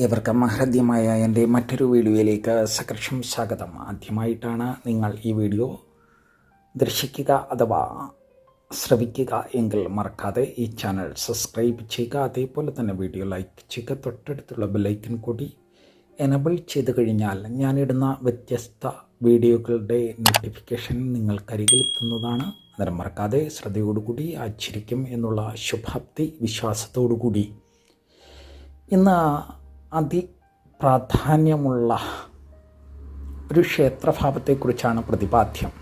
ഏവർക്കും ഹൃദ്യമായ എൻ്റെ മറ്റൊരു വീഡിയോയിലേക്ക് സകർഷം സ്വാഗതം. ആദ്യമായിട്ടാണ് നിങ്ങൾ ഈ വീഡിയോ ദർശിക്കുക അഥവാ ശ്രവിക്കുക എങ്കിൽ മറക്കാതെ ഈ ചാനൽ സബ്സ്ക്രൈബ് ചെയ്യുക. അതേപോലെ തന്നെ വീഡിയോ ലൈക്ക് ചെയ്യുക. തൊട്ടടുത്തുള്ള ബെല്ലൈക്കൻ കൂടി എനബിൾ ചെയ്ത് കഴിഞ്ഞാൽ ഞാനിടുന്ന വ്യത്യസ്ത വീഡിയോകളുടെ നോട്ടിഫിക്കേഷൻ നിങ്ങൾക്കരികിലെത്തുന്നതാണ്. അന്നേരം മറക്കാതെ ശ്രദ്ധയോടുകൂടി ആചരിക്കും എന്നുള്ള ശുഭാപ്തി വിശ്വാസത്തോടുകൂടി ഇന്ന് അതിപ്രാധാന്യമുള്ള ഒരു ക്ഷേത്രഭാവത്തെക്കുറിച്ചാണ് പ്രതിപാദ്യം.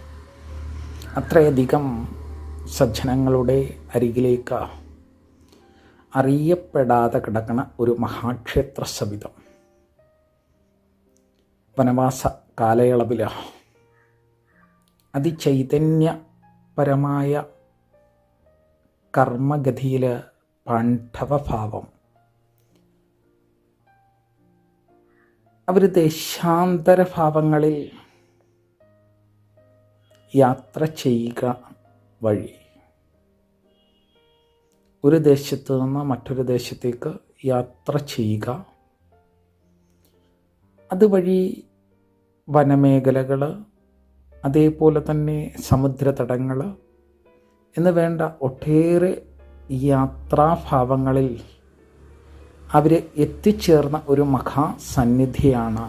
അത്രയധികം സജ്ജനങ്ങളുടെ അരികിലേക്ക് അറിയപ്പെടാതെ കിടക്കുന്ന ഒരു മഹാക്ഷേത്ര സവിധം വനവാസ കാലയളവിൽ അതിചൈതന്യപരമായ കർമ്മഗതിയിൽ പാണ്ഡവഭാവം അവർ ദേശാന്തരഭാവങ്ങളിൽ യാത്ര ചെയ്യുക വഴി ഒരു ദേശത്ത് നിന്ന് മറ്റൊരു ദേശത്തേക്ക് യാത്ര ചെയ്യുക, അതുവഴി വനമേഖലകൾ, അതേപോലെ തന്നെ സമുദ്രതടങ്ങൾ എന്ന് വേണ്ട ഒട്ടേറെ യാത്രാഭാവങ്ങളിൽ അവർ എത്തിച്ചേർന്ന ഒരു മഹാസന്നിധിയാണ്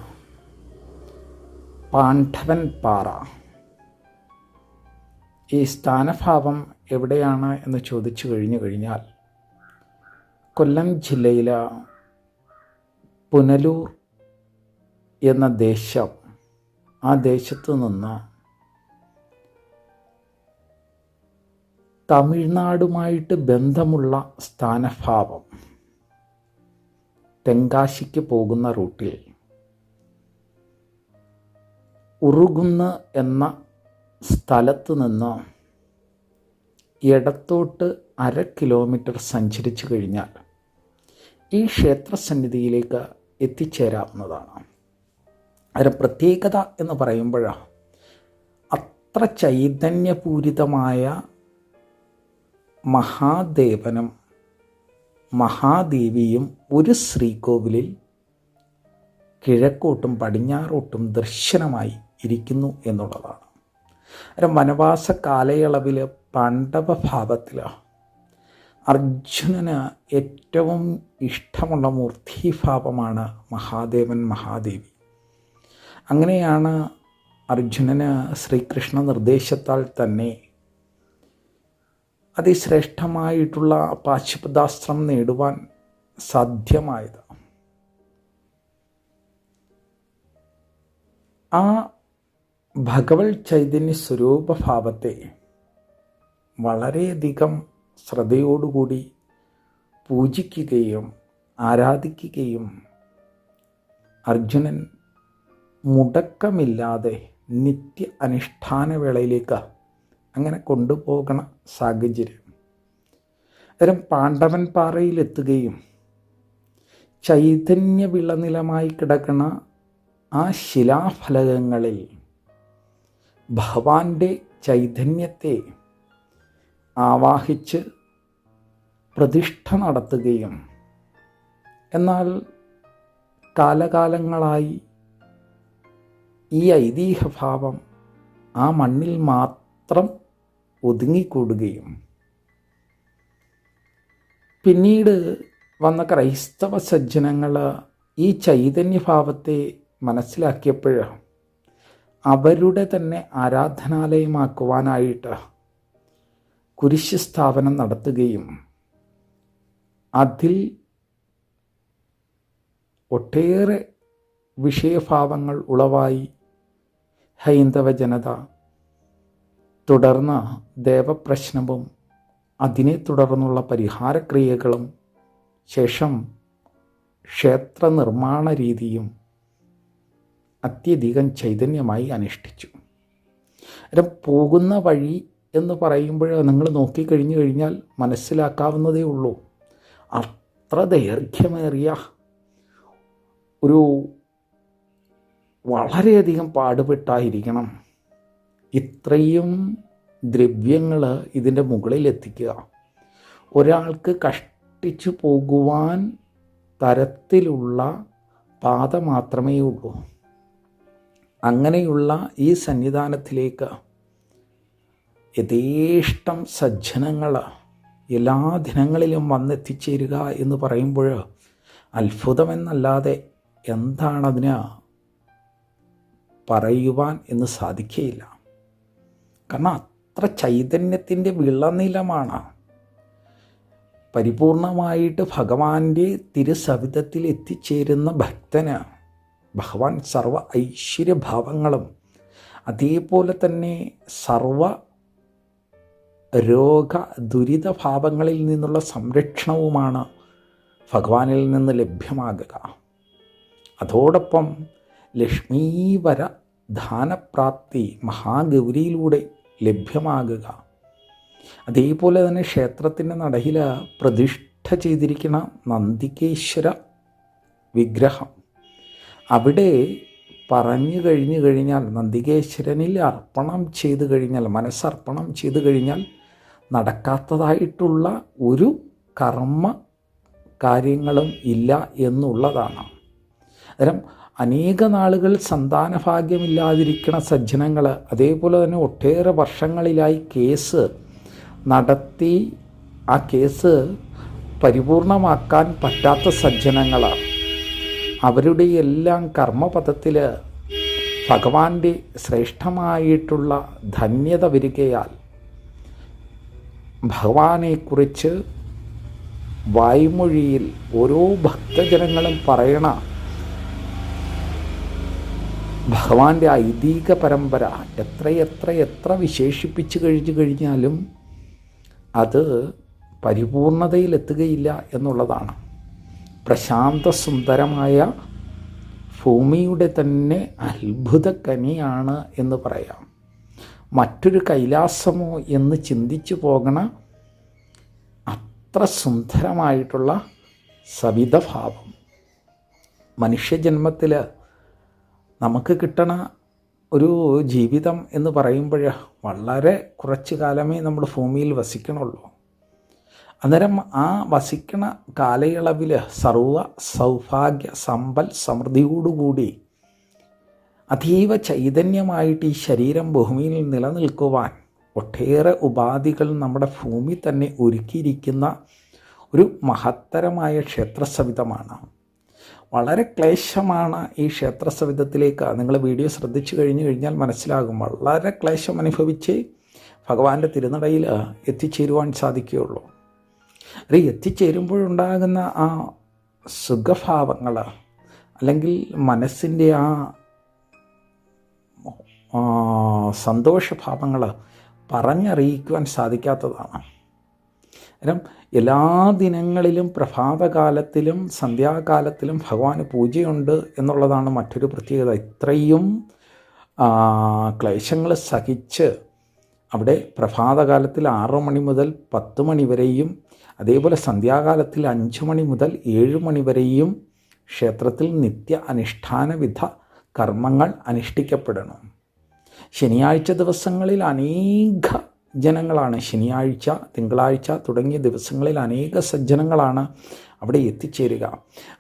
പാണ്ഡവൻ പാറ. ഈ സ്ഥാനഭാവം എവിടെയാണ് എന്ന് ചോദിച്ചു കഴിഞ്ഞാൽ കൊല്ലം ജില്ലയിലെ പുനലൂർ എന്ന ദേശം, ആ ദേശത്ത് നിന്ന് തമിഴ്നാടുമായിട്ട് ബന്ധമുള്ള സ്ഥാനഭാവം തെങ്കാശിക്ക് പോകുന്ന റൂട്ടിൽ ഉറുകുന്ന് എന്ന സ്ഥലത്ത് നിന്ന് ഇടത്തോട്ട് 1/2 കിലോമീറ്റർ സഞ്ചരിച്ചു കഴിഞ്ഞാൽ ഈ ക്ഷേത്രസന്നിധിയിലേക്ക് എത്തിച്ചേരാവുന്നതാണ്. അതിൻ്റെ പ്രത്യേകത എന്ന് പറയുമ്പോൾ അത്ര ചൈതന്യപൂരിതമായ മഹാദേവനും മഹാദേവിയും ഒരു ശ്രീകോവിലിൽ കിഴക്കോട്ടും പടിഞ്ഞാറോട്ടും ദർശനമായി ഇരിക്കുന്നു എന്നുള്ളതാണ്. വനവാസ കാലയളവിൽ പാണ്ഡവഭാവത്തിൽ അർജുനന് ഏറ്റവും ഇഷ്ടമുള്ള മൂർത്തിഭാവമാണ് മഹാദേവൻ മഹാദേവി. അങ്ങനെയാണ് അർജുനന് ശ്രീകൃഷ്ണ നിർദ്ദേശത്താൽ തന്നെ അതിശ്രേഷ്ഠമായിട്ടുള്ള പാശുപതാസ്ത്രം നേടുവാൻ സാധ്യമായത്. ആ ഭഗവത് ചൈതന്യ സ്വരൂപഭാവത്തെ വളരെയധികം ശ്രദ്ധയോടുകൂടി പൂജിക്കുകയും ആരാധിക്കുകയും അർജുനൻ മുടക്കമില്ലാതെ നിത്യ അനുഷ്ഠാന വേളയിലേക്ക് അങ്ങനെ കൊണ്ടുപോകണ സാഹചര്യം. അന്നേരം പാണ്ഡവൻ പാറയിലെത്തുകയും ചൈതന്യ വിളനിലമായി കിടക്കുന്ന ആ ശിലാഫലകങ്ങളിൽ ഭഗവാന്റെ ചൈതന്യത്തെ ആവാഹിച്ച് പ്രതിഷ്ഠ നടത്തുകയും, എന്നാൽ കാലകാലങ്ങളായി ഈ ഐതിഹ്യഭാവം ആ മണ്ണിൽ മാത്രം ഒതുങ്ങിക്കൂടുകയും പിന്നീട് വന്ന ക്രൈസ്തവ സജ്ജനങ്ങൾ ഈ ചൈതന്യഭാവത്തെ മനസ്സിലാക്കിയപ്പോൾ അവരുടെ തന്നെ ആരാധനാലയമാക്കുവാനായിട്ട് കുരിശ് സ്ഥാപനം നടത്തുകയും അതിൽ ഒട്ടേറെ വിഷയഭാവങ്ങൾ ഉളവായി ഹൈന്ദവ ജനത തുടർന്ന് ദേവപ്രശ്നവും അതിനെ തുടർന്നുള്ള പരിഹാരക്രിയകളും ശേഷം ക്ഷേത്ര നിർമ്മാണ രീതിയും അത്യധികം ചൈതന്യമായി അനുഷ്ഠിച്ചു. പോകുന്ന വഴി എന്ന് പറയുമ്പോൾ നിങ്ങൾ നോക്കിക്കഴിഞ്ഞു കഴിഞ്ഞാൽ മനസ്സിലാക്കാവുന്നതേ ഉള്ളൂ. അത്ര ദൈർഘ്യമേറിയ ഒരു വളരെയധികം പാടുപെട്ടായിരിക്കണം ഇത്രയും ദ്രവ്യങ്ങൾ ഇതിൻ്റെ മുകളിൽ എത്തിക്കുക. ഒരാൾക്ക് കഷ്ടിച്ചു പോകുവാൻ തരത്തിലുള്ള പാത മാത്രമേ ഉള്ളൂ. അങ്ങനെയുള്ള ഈ സന്നിധാനത്തിലേക്ക് യഥേഷ്ടം സജ്ജനങ്ങൾ എല്ലാ ദിനങ്ങളിലും വന്നെത്തിച്ചേരുക എന്ന് പറയുമ്പോൾ അത്ഭുതമെന്നല്ലാതെ എന്താണതിന് പറയുവാൻ എന്ന് സാധിക്കുകയില്ല. കാരണം അത്ര ചൈതന്യത്തിൻ്റെ വിളനിലമാണ്. പരിപൂർണമായിട്ട് ഭഗവാന്റെ തിരുസവിധത്തിൽ എത്തിച്ചേരുന്ന ഭക്തന് ഭഗവാൻ സർവ ഐശ്വര്യഭാവങ്ങളും അതേപോലെ തന്നെ സർവ രോഗ ദുരിതഭാവങ്ങളിൽ നിന്നുള്ള സംരക്ഷണവുമാണ് ഭഗവാനിൽ നിന്ന് ലഭ്യമാകുക. അതോടൊപ്പം ലക്ഷ്മീവര ധാനപ്രാപ്തി മഹാഗൗരിയിലൂടെ ലഭ്യമാകുക. അതേപോലെ തന്നെ ക്ഷേത്രത്തിൻ്റെ നടയിൽ പ്രതിഷ്ഠ ചെയ്തിരിക്കുന്ന നന്ദികേശ്വര വിഗ്രഹം അവിടെ പറഞ്ഞു കഴിഞ്ഞാൽ നന്ദികേശ്വരനിൽ അർപ്പണം ചെയ്തു കഴിഞ്ഞാൽ, മനസ്സർപ്പണം ചെയ്തു കഴിഞ്ഞാൽ നടക്കാത്തതായിട്ടുള്ള ഒരു കർമ്മ കാര്യങ്ങളും ഇല്ല എന്നുള്ളതാണ്. അന്നേരം അനേക നാളുകൾ സന്താനഭാഗ്യമില്ലാതിരിക്കുന്ന സജ്ജനങ്ങൾ, അതേപോലെ തന്നെ ഒട്ടേറെ വർഷങ്ങളിലായി കേസ് നടത്തി ആ കേസ് പരിപൂർണമാക്കാൻ പറ്റാത്ത സജ്ജനങ്ങൾ, അവരുടെ എല്ലാം കർമ്മപഥത്തിൽ ഭഗവാന്റെ ശ്രേഷ്ഠമായിട്ടുള്ള ധന്യത വരികയാൽ ഭഗവാനെക്കുറിച്ച് വായ്മൊഴിയിൽ ഓരോ ഭക്തജനങ്ങളും പറയണ ഭഗവാന്റെ ഐതിഹ്യ പരമ്പര എത്ര വിശേഷിപ്പിച്ചു കഴിഞ്ഞാലും അത് പരിപൂർണതയിലെത്തുകയില്ല എന്നുള്ളതാണ്. പ്രശാന്ത സുന്ദരമായ ഭൂമിയുടെ തന്നെ അത്ഭുത കനിയാണ് എന്ന് പറയാം. മറ്റൊരു കൈലാസമോ എന്ന് ചിന്തിച്ചു പോകണ അത്ര സുന്ദരമായിട്ടുള്ള സവിധഭാവം. മനുഷ്യജന്മത്തിൽ നമുക്ക് കിട്ടണ ഒരു ജീവിതം എന്ന് പറയുമ്പോൾ വളരെ കുറച്ച് കാലമേ നമ്മൾ ഭൂമിയിൽ വസിക്കണുള്ളൂ. അന്നേരം ആ വസിക്കണ കാലയളവിൽ സർവ സൗഭാഗ്യ സമ്പൽ സമൃദ്ധിയോടുകൂടി അതീവ ചൈതന്യമായിട്ട് ഈ ശരീരം ഭൂമിയിൽ നിലനിൽക്കുവാൻ ഒട്ടേറെ ഉപാധികൾ നമ്മുടെ ഭൂമി തന്നെ ഒരുക്കിയിരിക്കുന്ന ഒരു മഹത്തരമായ ക്ഷേത്രസവിധമാണ്. വളരെ ക്ലേശമാണ് ഈ ക്ഷേത്രസവിധത്തിലേക്ക്. നിങ്ങൾ വീഡിയോ ശ്രദ്ധിച്ചു കഴിഞ്ഞാൽ മനസ്സിലാകും. വളരെ ക്ലേശം അനുഭവിച്ച് ഭഗവാന്റെ തിരുനടയിൽ എത്തിച്ചേരുവാൻ സാധിക്കുകയുള്ളൂ. അത് എത്തിച്ചേരുമ്പോഴുണ്ടാകുന്ന ആ സുഖഭാവങ്ങൾ അല്ലെങ്കിൽ മനസ്സിൻ്റെ ആ സന്തോഷഭാവങ്ങൾ പറഞ്ഞറിയിക്കുവാൻ സാധിക്കാത്തതാണ്. കാരണം എല്ലാ ദിനങ്ങളിലും പ്രഭാതകാലത്തിലും സന്ധ്യാകാലത്തിലും ഭഗവാന് പൂജയുണ്ട് എന്നുള്ളതാണ് മറ്റൊരു പ്രത്യേകത. ഇത്രയും ക്ലേശങ്ങൾ സഹിച്ച് അവിടെ പ്രഭാതകാലത്തിൽ 6 മണി മുതൽ 10 മണി വരെയും അതേപോലെ സന്ധ്യാകാലത്തിൽ 5 മണി മുതൽ 7 മണി വരെയും ക്ഷേത്രത്തിൽ നിത്യ അനുഷ്ഠാനവിധ കർമ്മങ്ങൾ അനുഷ്ഠിക്കപ്പെടണം. ശനിയാഴ്ച ദിവസങ്ങളിൽ അനേക ജനങ്ങളാണ്, ശനിയാഴ്ച തിങ്കളാഴ്ച തുടങ്ങിയ ദിവസങ്ങളിൽ അനേക സജ്ജനങ്ങളാണ് അവിടെ എത്തിച്ചേരുക.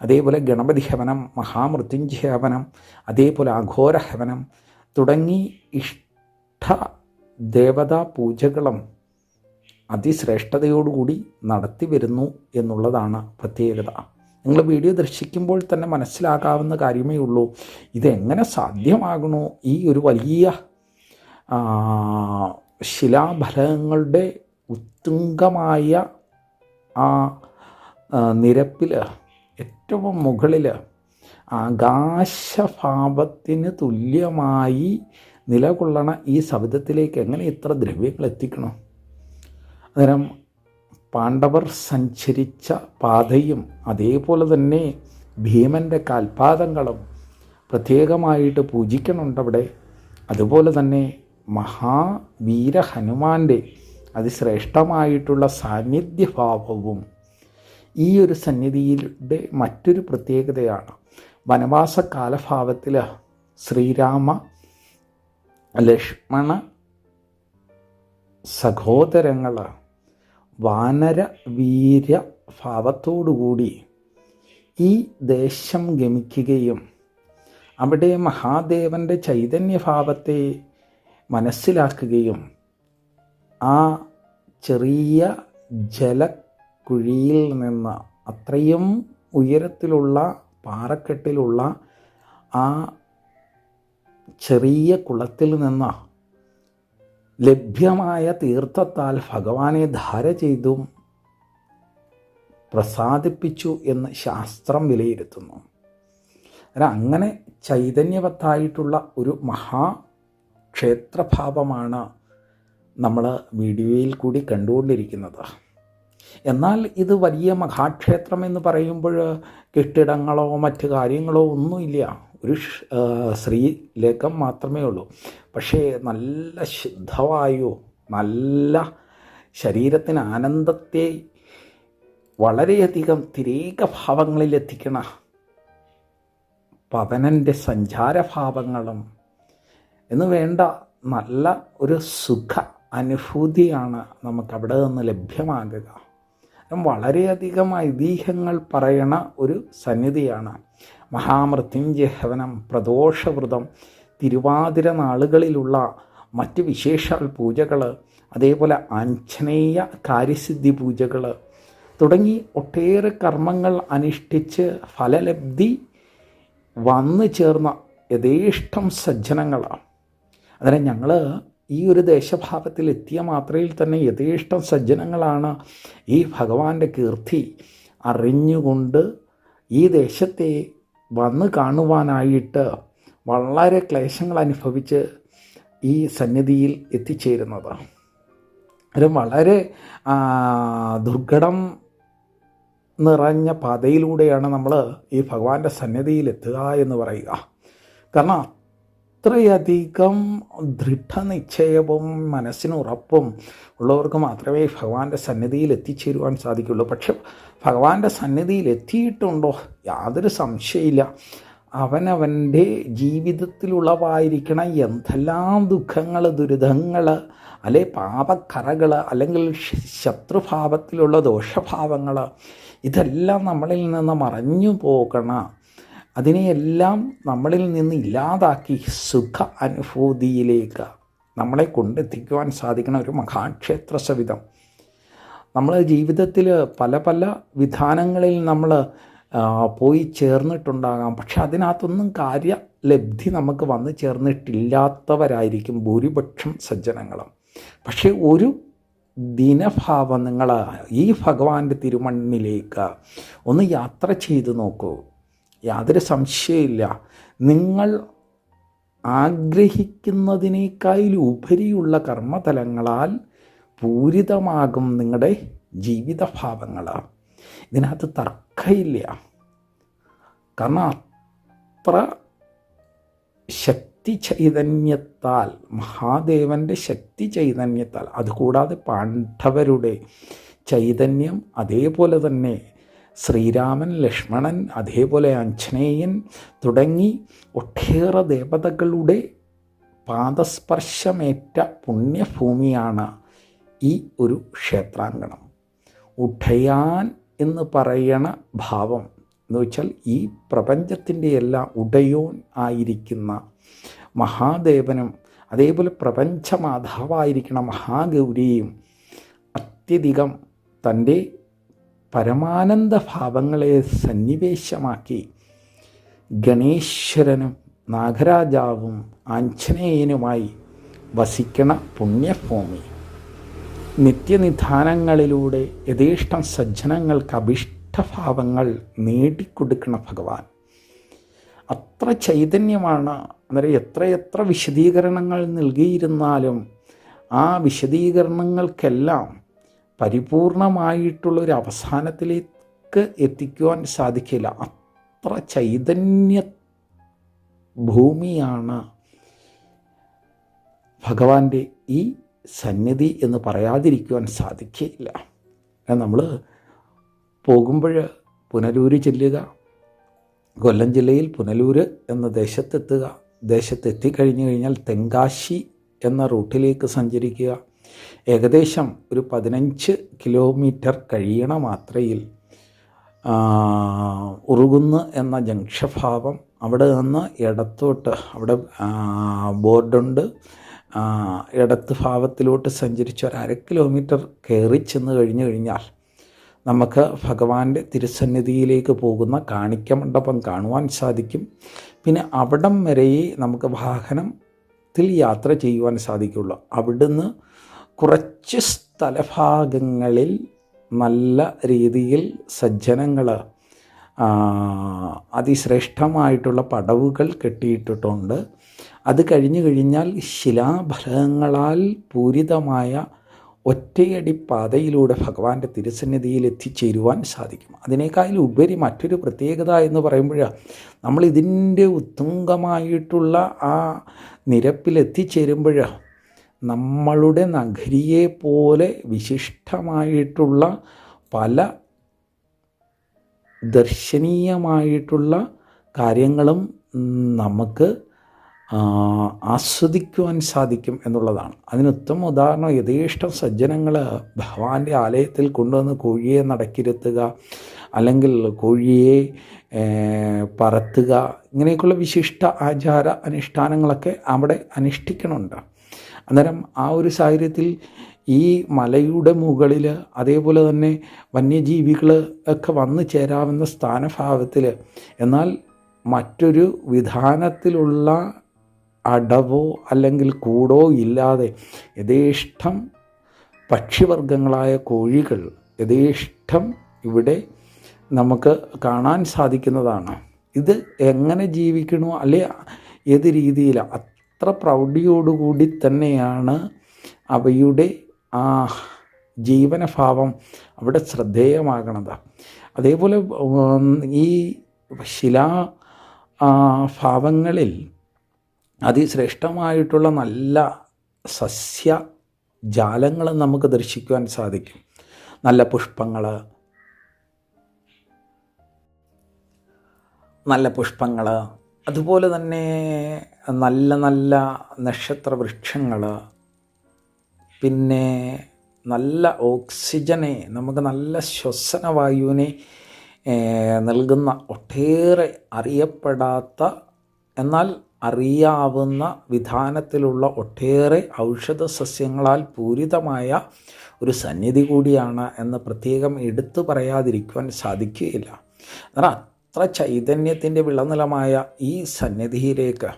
അതേപോലെ ഗണപതി ഹവനം, മഹാമൃത്യുഞ്ജയ ഹവനം, അതേപോലെ അഘോര ഹവനം തുടങ്ങി ഇഷ്ട ദേവതാ പൂജകളും അതിശ്രേഷ്ഠതയോടുകൂടി നടത്തി വരുന്നു എന്നുള്ളതാണ് പ്രത്യേകത. നിങ്ങൾ വീഡിയോ ദർശിക്കുമ്പോൾ തന്നെ മനസ്സിലാക്കാവുന്ന കാര്യമേ ഉള്ളൂ ഇതെങ്ങനെ സാധ്യമാകണോ. ഈ ഒരു വലിയ ശിലാഫലകങ്ങളുടെ ഉത്തുംഗമായ ആ നിരപ്പിൽ ഏറ്റവും മുകളിൽ ആകാശഭാവത്തിന് തുല്യമായി നിലകൊള്ളണ ഈ സവിധത്തിലേക്ക് എങ്ങനെ ഇത്ര ദ്രവ്യങ്ങൾ എത്തിക്കണം? അന്നേരം പാണ്ഡവർ സഞ്ചരിച്ച പാതയും അതേപോലെ തന്നെ ഭീമൻ്റെ കാൽപാദങ്ങളും പ്രത്യേകമായിട്ട് പൂജിക്കണുണ്ട് അവിടെ. അതുപോലെ തന്നെ മഹാവീര ഹനുമാൻ്റെ അതിശ്രേഷ്ഠമായിട്ടുള്ള സാന്നിധ്യഭാവവും ഈ ഒരു സന്നിധിയുടെ മറ്റൊരു പ്രത്യേകതയാണ്. വനവാസ കാലഭാവത്തിൽ ശ്രീരാമ ലക്ഷ്മണ സഹോദരങ്ങൾ വാനര വീര ഭാവത്തോടുകൂടി ഈ ദേശം ഗമിക്കുകയും അവിടെ മഹാദേവൻ്റെ ചൈതന്യഭാവത്തെ മനസ്സിലാക്കുകയും ആ ചെറിയ ജലക്കുഴിയിൽ നിന്ന് അത്രയും ഉയരത്തിലുള്ള പാറക്കെട്ടിലുള്ള ആ ചെറിയ കുളത്തിൽ നിന്ന് ലഭ്യമായ തീർത്ഥത്താൽ ഭഗവാനെ ധാര ചെയ്തും പ്രസാദിപ്പിച്ചു എന്ന് ശാസ്ത്രം വിലയിരുത്തുന്നു. അങ്ങനെ ചൈതന്യവത്തായിട്ടുള്ള ഒരു മഹാക്ഷേത്രഭാവമാണ് നമ്മൾ വീഡിയോയിൽ കൂടി കണ്ടുകൊണ്ടിരിക്കുന്നത്. എന്നാൽ ഇത് വലിയ മഹാക്ഷേത്രം എന്ന് പറയുമ്പോൾ കെട്ടിടങ്ങളോ മറ്റു കാര്യങ്ങളോ ഒന്നുമില്ല, ഒരു ശ്രീലേഖം മാത്രമേ ഉള്ളൂ. പക്ഷേ നല്ല ശുദ്ധവായു, നല്ല ശരീരത്തിന് ആനന്ദത്തെ വളരെയധികം തിരേകഭാവങ്ങളിലെത്തിക്കണ പവനൻ്റെ സഞ്ചാരഭാവങ്ങളും എന്ന് വേണ്ട നല്ല ഒരു സുഖ അനുഭൂതിയാണ് നമുക്കവിടെ നിന്ന് ലഭ്യമാകുക. വളരെയധികം ഐതിഹ്യങ്ങൾ പറയണ ഒരു സന്നിധിയാണ്. മഹാമൃത്യുഞ്ജയ ഹവനം, പ്രദോഷവ്രതം, തിരുവാതിര നാളുകളിലുള്ള മറ്റ് വിശേഷാൽ പൂജകൾ, അതേപോലെ ആഞ്ജനേയ കാര്യസിദ്ധി പൂജകൾ തുടങ്ങി ഒട്ടേറെ കർമ്മങ്ങൾ അനുഷ്ഠിച്ച് ഫലലബ്ധി വന്നു ചേർന്ന യഥേഷ്ടം സജ്ജനങ്ങളാണ്. അന്നേരം ഞങ്ങൾ ഈ ഒരു ദേശഭാവത്തിൽ എത്തിയ മാത്രയിൽ തന്നെ യഥേഷ്ടം സജ്ജനങ്ങളാണ് ഈ ഭഗവാന്റെ കീർത്തി അറിഞ്ഞുകൊണ്ട് ഈ ദേശത്തെ വന്ന് കാണുവാനായിട്ട് വളരെ ക്ലേശങ്ങൾ അനുഭവിച്ച് ഈ സന്നിധിയിൽ എത്തിച്ചേരുന്നത്. അത് വളരെ ദുർഘടം നിറഞ്ഞ പാതയിലൂടെയാണ് നമ്മൾ ഈ ഭഗവാന്റെ സന്നിധിയിൽ എത്തുക എന്ന് പറയുക. കാരണം അത്രയധികം ദൃഢനിശ്ചയവും മനസ്സിനുറപ്പും ഉള്ളവർക്ക് മാത്രമേ ഭഗവാന്റെ സന്നിധിയിൽ എത്തിച്ചേരുവാൻ സാധിക്കുള്ളൂ. പക്ഷെ ഭഗവാന്റെ സന്നിധിയിൽ എത്തിയിട്ടുണ്ടോ? യാതൊരു സംശയമില്ല. അവനവൻ്റെ ജീവിതത്തിലുളവായിരിക്കണ എന്തെല്ലാം ദുഃഖങ്ങൾ, ദുരിതങ്ങൾ, അല്ലെ പാപക്കറകൾ, അല്ലെങ്കിൽ ശത്രുഭാവത്തിലുള്ള ദോഷഭാവങ്ങൾ, ഇതെല്ലാം നമ്മളിൽ നിന്ന് മറഞ്ഞു പോകണം. അതിനെയെല്ലാം നമ്മളിൽ നിന്ന് ഇല്ലാതാക്കി സുഖ അനുഭൂതിയിലേക്ക് നമ്മളെ കൊണ്ടെത്തിക്കുവാൻ സാധിക്കുന്ന ഒരു മഹാക്ഷേത്ര സവിധം. നമ്മൾ ജീവിതത്തിൽ പല പല വിധാനങ്ങളിൽ നമ്മൾ പോയി ചേർന്നിട്ടുണ്ടാകാം. പക്ഷെ അതിനകത്തൊന്നും കാര്യലബ്ധി നമുക്ക് വന്നു ചേർന്നിട്ടില്ലാത്തവരായിരിക്കും ഭൂരിപക്ഷം സജ്ജനങ്ങളും. പക്ഷേ ഒരു ദിനഭാവം നിങ്ങൾ ഈ ഭഗവാന്റെ തിരുമണ്ണിലേക്ക് ഒന്ന് യാത്ര ചെയ്ത് നോക്കൂ. യാതൊരു സംശയമില്ല, നിങ്ങൾ ആഗ്രഹിക്കുന്നതിനേക്കാളുപരിയുള്ള കർമ്മതലങ്ങളാൽ പൂരിതമാകും നിങ്ങളുടെ ജീവിതഭാവങ്ങൾ. ഇതിനകത്ത് തർക്കമില്ല. കാരണം അത്ര ശക്തി ചൈതന്യത്താൽ, മഹാദേവൻ്റെ ശക്തി ചൈതന്യത്താൽ, അതുകൂടാതെ പാണ്ഡവരുടെ ചൈതന്യം, അതേപോലെ തന്നെ ശ്രീരാമൻ, ലക്ഷ്മണൻ, അതേപോലെ ആഞ്ജനേയൻ തുടങ്ങി ഒട്ടേറെ ദേവതകളുടെ പാദസ്പർശമേറ്റ പുണ്യഭൂമിയാണ് ഈ ഒരു ക്ഷേത്രാങ്കണം. ഉടയാൻ എന്ന് പറയണ ഭാവം എന്ന് വെച്ചാൽ ഈ പ്രപഞ്ചത്തിൻ്റെ എല്ലാം ഉടയോൻ ആയിരിക്കുന്ന മഹാദേവനും അതേപോലെ പ്രപഞ്ചമാതാവായിരിക്കണ മഹാഗൗരിയും അത്യധികം തൻ്റെ പരമാനന്ദ ഭാവങ്ങളെ സന്നിവേശമാക്കി ഗണേശ്വരനും നാഗരാജാവും ആഞ്ജനേയനുമായി വസിക്കണ പുണ്യഭൂമി. നിത്യനിധാനങ്ങളിലൂടെ യഥേഷ്ടം സജ്ജനങ്ങൾക്ക് അഭിഷ്ടഭാവങ്ങൾ നേടിക്കൊടുക്കണ ഭഗവാൻ അത്ര ചൈതന്യമാണ്. അന്നേരം എത്രയെത്ര വിശദീകരണങ്ങൾ നൽകിയിരുന്നാലും ആ വിശദീകരണങ്ങൾക്കെല്ലാം പരിപൂർണമായിട്ടുള്ളൊരു അവസാനത്തിലേക്ക് എത്തിക്കുവാൻ സാധിക്കില്ല. അത്ര ചൈതന്യ ഭൂമിയാണ് ഭഗവാന്റെ ഈ സന്നിധി എന്ന് പറയാതിരിക്കുവാൻ സാധിക്കില്ല. നമ്മൾ പോകുമ്പോൾ പുനലൂർ ചെല്ലുക, കൊല്ലം ജില്ലയിൽ പുനലൂർ എന്ന ദേശത്തെത്തുക. ദേശത്തെത്തിക്കഴിഞ്ഞു കഴിഞ്ഞാൽ തെങ്കാശി എന്ന റൂട്ടിലേക്ക് സഞ്ചരിക്കുക. ഏകദേശം ഒരു 15 കിലോമീറ്റർ കഴിയണ മാത്രയിൽ ഉറുകുന്ന് എന്ന ജംഗ്ഷഭാവം, അവിടെ നിന്ന് ഇടത്തോട്ട്, അവിടെ ബോർഡുണ്ട്, ഇടത്ത് ഭാവത്തിലോട്ട് സഞ്ചരിച്ച് ഒരു 1/2 കിലോമീറ്റർ കയറി ചെന്ന് കഴിഞ്ഞാൽ നമുക്ക് ഭഗവാന്റെ തിരുസന്നിധിയിലേക്ക് പോകുന്ന കാണിക്ക മണ്ഡപം കാണുവാൻ സാധിക്കും. പിന്നെ അവിടം വരെ നമുക്ക് വാഹനത്തിൽ യാത്ര ചെയ്യുവാൻ സാധിക്കുള്ളൂ. അവിടുന്ന് കുറച്ച് സ്ഥലഭാഗങ്ങളിൽ നല്ല രീതിയിൽ സജ്ജനങ്ങൾ അതിശ്രേഷ്ഠമായിട്ടുള്ള പടവുകൾ കെട്ടിയിട്ടിട്ടുണ്ട്. അത് കഴിഞ്ഞാൽ ശിലാഫലകങ്ങളാൽ പൂരിതമായ ഒറ്റയടി പാതയിലൂടെ ഭഗവാന്റെ തിരുസന്നിധിയിൽ എത്തിച്ചേരുവാൻ സാധിക്കും. അതിനേക്കാൾ ഉപരി മറ്റൊരു പ്രത്യേകത എന്ന് പറയുമ്പോൾ, നമ്മൾ ഇതിൻ്റെ ഉത്തുംഗമായിട്ടുള്ള ആ നിരപ്പിലെത്തിച്ചേരുമ്പോൾ നമ്മളുടെ നഗരിയെ പോലെ വിശിഷ്ടമായിട്ടുള്ള പല ദർശനീയമായിട്ടുള്ള കാര്യങ്ങളും നമുക്ക് ആസ്വദിക്കുവാൻ സാധിക്കും എന്നുള്ളതാണ്. അതിനുത്തമ ഉദാഹരണം, യഥേഷ്ടം സജ്ജനങ്ങൾ ഭഗവാന്റെ ആലയത്തിൽ കൊണ്ടുവന്ന് കോഴിയെ നടക്കിരുത്തുക, അല്ലെങ്കിൽ കോഴിയെ പറത്തുക, ഇങ്ങനെയൊക്കെയുള്ള വിശിഷ്ട ആചാര അനുഷ്ഠാനങ്ങളൊക്കെ അവിടെ അനുഷ്ഠിക്കണുണ്ട്. അന്നേരം ആ ഒരു സാഹചര്യത്തിൽ ഈ മലയുടെ മുകളിൽ അതേപോലെ തന്നെ വന്യജീവികൾ ഒക്കെ വന്നു ചേരാവുന്ന സ്ഥാനഭാവത്തിൽ, എന്നാൽ മറ്റൊരു വിധാനത്തിലുള്ള അടവോ അല്ലെങ്കിൽ കൂടോ ഇല്ലാതെ യഥേഷ്ടം പക്ഷിവർഗങ്ങളായ കോഴികൾ യഥേഷ്ടം ഇവിടെ നമുക്ക് കാണാൻ സാധിക്കുന്നതാണ്. ഇത് എങ്ങനെ ജീവിക്കണോ അല്ലെ ഏത് രീതിയിലാണ്, അത്ര പ്രൗഢിയോടുകൂടി തന്നെയാണ് അവയുടെ ആ ജീവനഭാവം അവിടെ ശ്രദ്ധേയമാകണത്. അതേപോലെ ഈ ശിലാ ഭാവങ്ങളിൽ അതിശ്രേഷ്ഠമായിട്ടുള്ള നല്ല സസ്യജാലങ്ങൾ നമുക്ക് ദർശിക്കുവാൻ സാധിക്കും. നല്ല പുഷ്പങ്ങൾ, അതുപോലെ തന്നെ നല്ല നല്ല നക്ഷത്രവൃക്ഷങ്ങൾ, പിന്നെ നല്ല ഓക്സിജനെ, നമുക്ക് നല്ല ശ്വസനവായുവിനെ നൽകുന്ന ഒട്ടേറെ അറിയപ്പെടാത്ത എന്നാൽ അറിയാവുന്ന വിധാനത്തിലുള്ള ഒട്ടേറെ ഔഷധ സസ്യങ്ങളാൽ പൂരിതമായ ഒരു സന്നിധി കൂടിയാണ് എന്ന് പ്രത്യേകം എടുത്തു പറയാതിരിക്കുവാൻ സാധിക്കുകയില്ല. എന്നാൽ അത്ര ചൈതന്യത്തിൻ്റെ വിളനിലമായ ഈ സന്നിധിയിലേക്ക്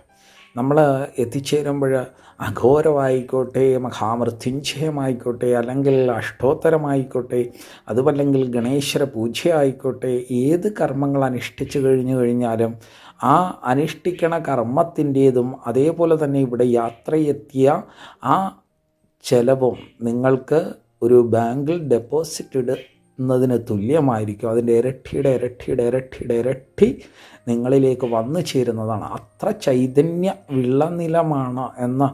നമ്മൾ എത്തിച്ചേരുമ്പോൾ അഘോരമായിക്കോട്ടെ, മഹാമൃത്യുഞ്ജയമായിക്കോട്ടെ, അല്ലെങ്കിൽ അഷ്ടോത്തരമായിക്കോട്ടെ, അതുമല്ലെങ്കിൽ ഗണേശ്വര പൂജയായിക്കോട്ടെ, ഏത് കർമ്മങ്ങൾ അനുഷ്ഠിച്ചു കഴിഞ്ഞാലും ആ അനുഷ്ഠിക്കണ കർമ്മത്തിൻ്റേതും അതേപോലെ തന്നെ ഇവിടെ യാത്രയെത്തിയ ആ ചെലവും നിങ്ങൾക്ക് ഒരു ബാങ്കിൽ ഡെപ്പോസിറ്റ് ഇടുന്നതിന് തുല്യമായിരിക്കും. അതിൻ്റെ ഇരട്ടി നിങ്ങളിലേക്ക് വന്നു ചേരുന്നതാണ്. അത്ര ചൈതന്യ വിളനിലമാണ് എന്ന്